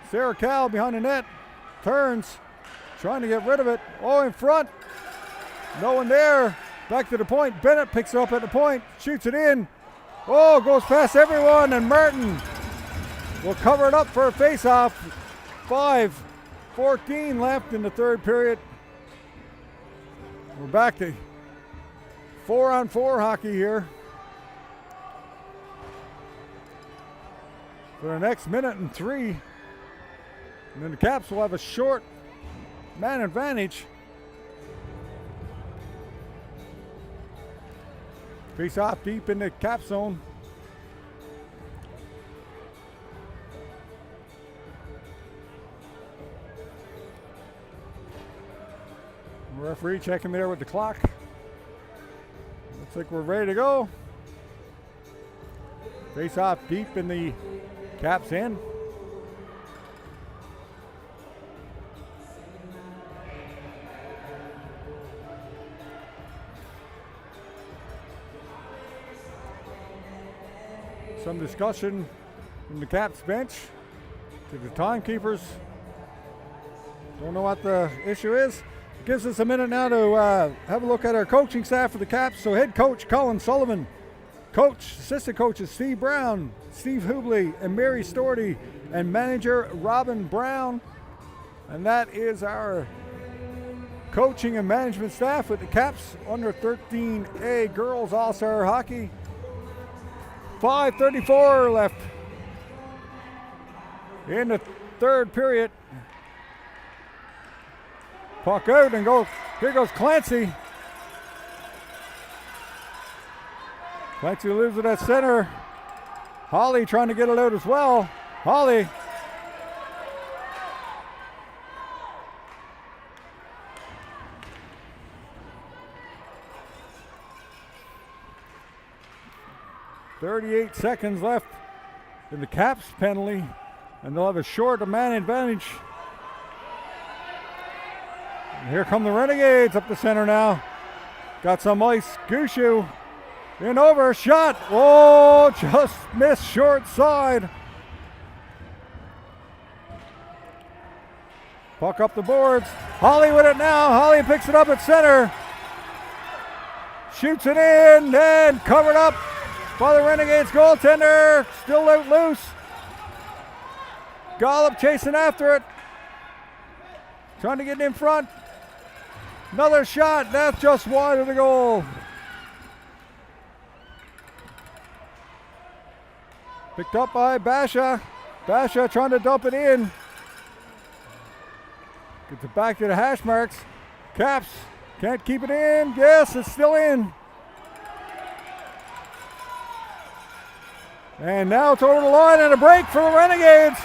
Sarah Cal behind the net. Turns. Trying to get rid of it. Oh, in front. No one there. Back to the point. Bennett picks it up at the point. Shoots it in. Oh, goes past everyone. And Martin will cover it up for a face-off. 5 2:14 left in the third period. We're back to 4-on-4 hockey here. For the next minute and 3. And then the Caps will have a short man advantage. Face off deep in the Cap zone. Referee checking there with the clock. Looks like we're ready to go. Face off deep in the Caps end. Some discussion from the Caps bench to the timekeepers. Don't know what the issue is. Gives us a minute now to have a look at our coaching staff for the Caps. So head coach Colin Sullivan, coach, assistant coaches Steve Brown, Steve Hubley, and Mary Storty, and manager Robin Brown. And that is our coaching and management staff with the Caps under 13A Girls All-Star Hockey. 5:34 left in the third period. Puck out and go. Here goes Clancy. Clancy lives it at center. Holly trying to get it out as well. Holly. .38 seconds left in the Caps penalty, and they'll have a short man advantage. And here come the Renegades up the center now. Got some ice. Gushu in over, shot. Oh, just missed short side. Puck up the boards. Holly with it now. Holly picks it up at center. Shoots it in and covered up by the Renegades goaltender. Still out loose. Gollop chasing after it. Trying to get in front. Another shot. That's just wide of the goal. Picked up by Basha. Basha trying to dump it in. Gets it back to the hash marks. Caps can't keep it in. Yes, it's still in. And now it's over the line and a break for the Renegades.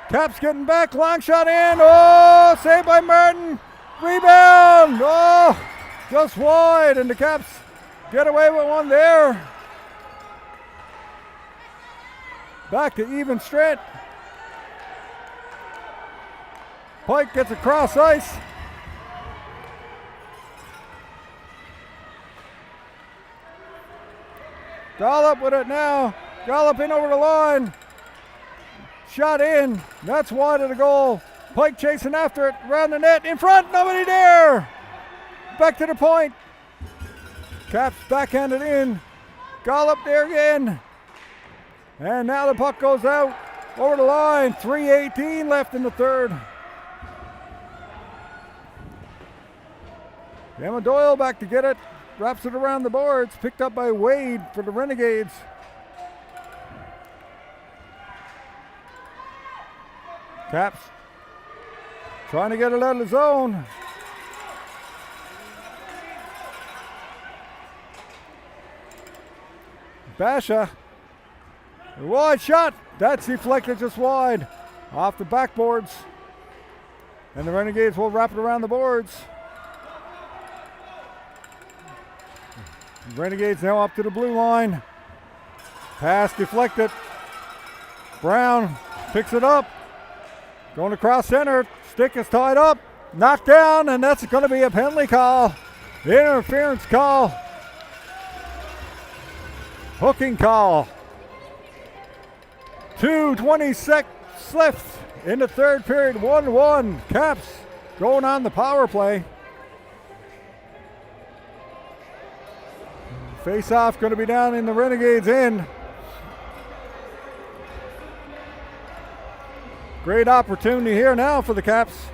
Caps getting back, long shot in. Oh, saved by Martin. Rebound. Oh, just wide, and the Caps get away with one there. Back to even strength. Pike gets across ice. Gollop with it now. Gollop in over the line. Shot in. That's wide of the goal. Pike chasing after it. Around the net. In front. Nobody there. Back to the point. Caps backhanded in. Gollop there again. And now the puck goes out. Over the line. 3:18 left in the third. Emma Doyle back to get it. Wraps it around the boards. Picked up by Wade for the Renegades. Caps trying to get it out of the zone. Basha. A wide shot. That's deflected just wide. Off the backboards. And the Renegades will wrap it around the boards. Renegades now up to the blue line. Pass deflected. Brown picks it up. Going across center. Stick is tied up. Knocked down, and that's going to be a penalty call. Interference call. Hooking call. 2:26 left in the third period. 1-1. Caps going on the power play. Face-off going to be down in the Renegades' end. Great opportunity here now for the Caps.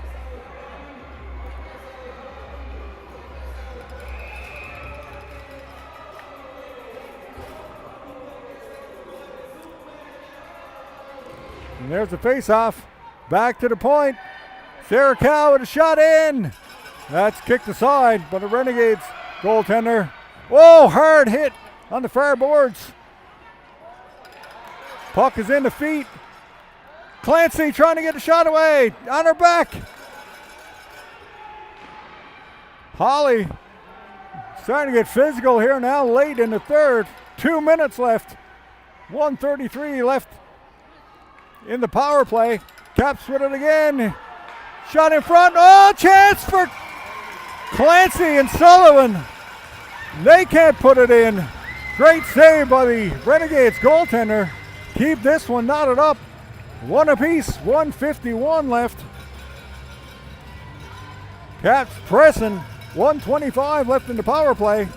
And there's the face-off. Back to the point. Sarah Cow with a shot in. That's kicked aside by the Renegades goaltender. Oh, hard hit on the far boards. Puck is in the feet. Clancy trying to get the shot away. On her back. Holly starting to get physical here now late in the third. 2 minutes left. 1:33 left in the power play. Caps with it again. Shot in front. Oh, chance for Clancy and Sullivan. They can't put it in. Great save by the Renegades goaltender. Keep this one knotted up. One apiece, 1:51 left. Caps pressing, 1:25 left in the power play.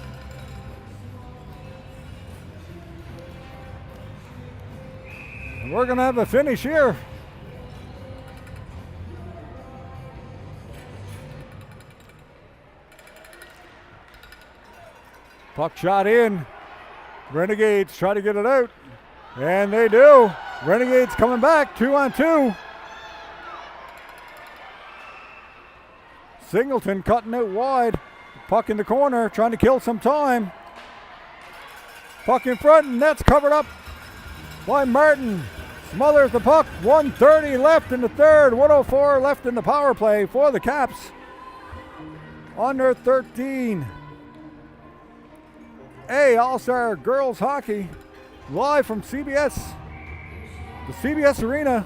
And we're gonna have a finish here. Puck shot in. Renegades try to get it out. And they do. Renegades coming back, 2-on-2. Singleton cutting out wide. Puck in the corner, trying to kill some time. Puck in front, and that's covered up by Martin. Smothers the puck. 1:30 left in the third. 1:04 left in the power play for the Caps. Under 13. All-Star Girls Hockey. Live from CBS. The CBS Arena.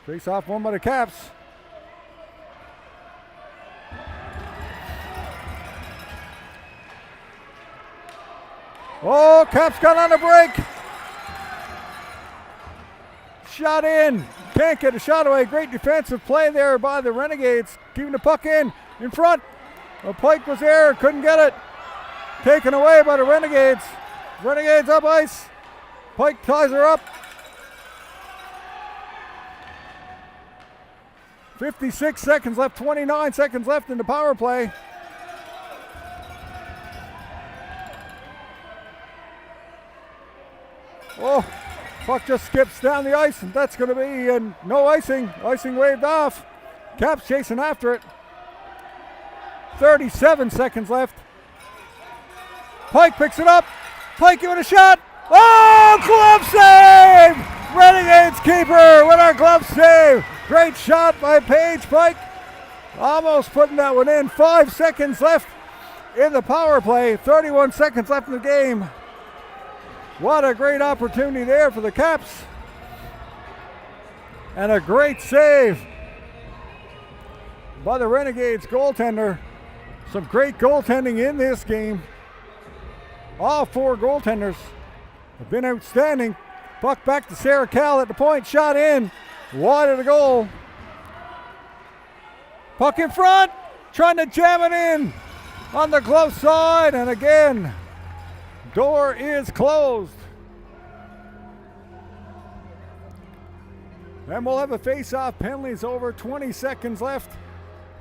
Face off won by the Caps. Oh, Caps got on the break. Shot in. Can't get a shot away. Great defensive play there by the Renegades. Keeping the puck in front. Pike was there, couldn't get it. Taken away by the Renegades. Renegades up ice. Pike ties her up. 56 seconds left, 29 seconds left in the power play. Oh, puck just skips down the ice, and that's going to be no icing. Icing waved off. Caps chasing after it. 37 seconds left. Pike picks it up. Pike giving a shot. Oh, glove save! Renegades keeper with our glove save. Great shot by Paige Pike. Almost putting that one in. 5 seconds left in the power play. 31 seconds left in the game. What a great opportunity there for the Caps. And a great save by the Renegades goaltender. Some great goaltending in this game. All four goaltenders have been outstanding. Puck back to Sarah Cal at the point. Shot in. Wide of the goal. Puck in front. Trying to jam it in on the glove side. And again, door is closed. And we'll have a face-off. Penalties over. 20 seconds left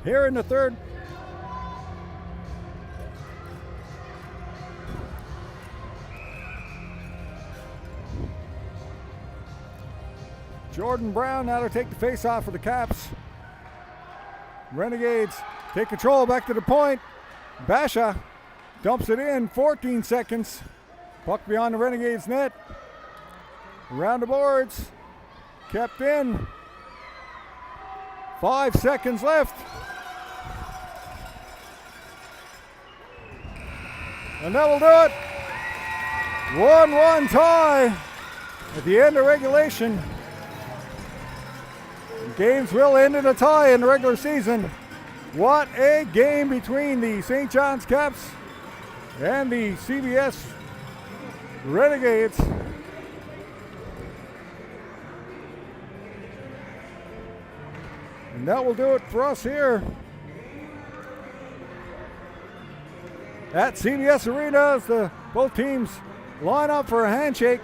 here in the third. Jordan Brown now to take the face-off for the Caps. Renegades take control back to the point. Basha dumps it in. 14 seconds. Puck beyond the Renegades net. Around the boards. Kept in. 5 seconds left. And that will do it. 1-1 tie at the end of regulation. Games will end in a tie in the regular season. What a game between the St. John's Caps and the CBS Renegades. And that will do it for us here at CBS Arena as the Both teams line up for a handshake.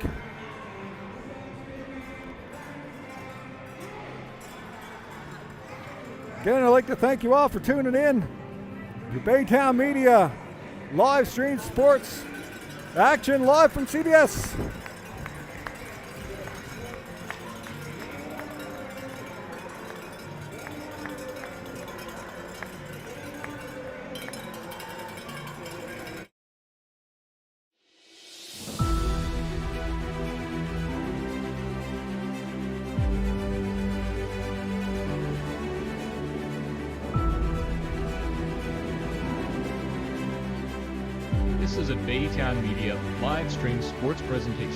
Again, I'd like to thank you all for tuning in. Your Baytown Media live stream sports action live from CBS. This is a Baytown Media live stream sports presentation.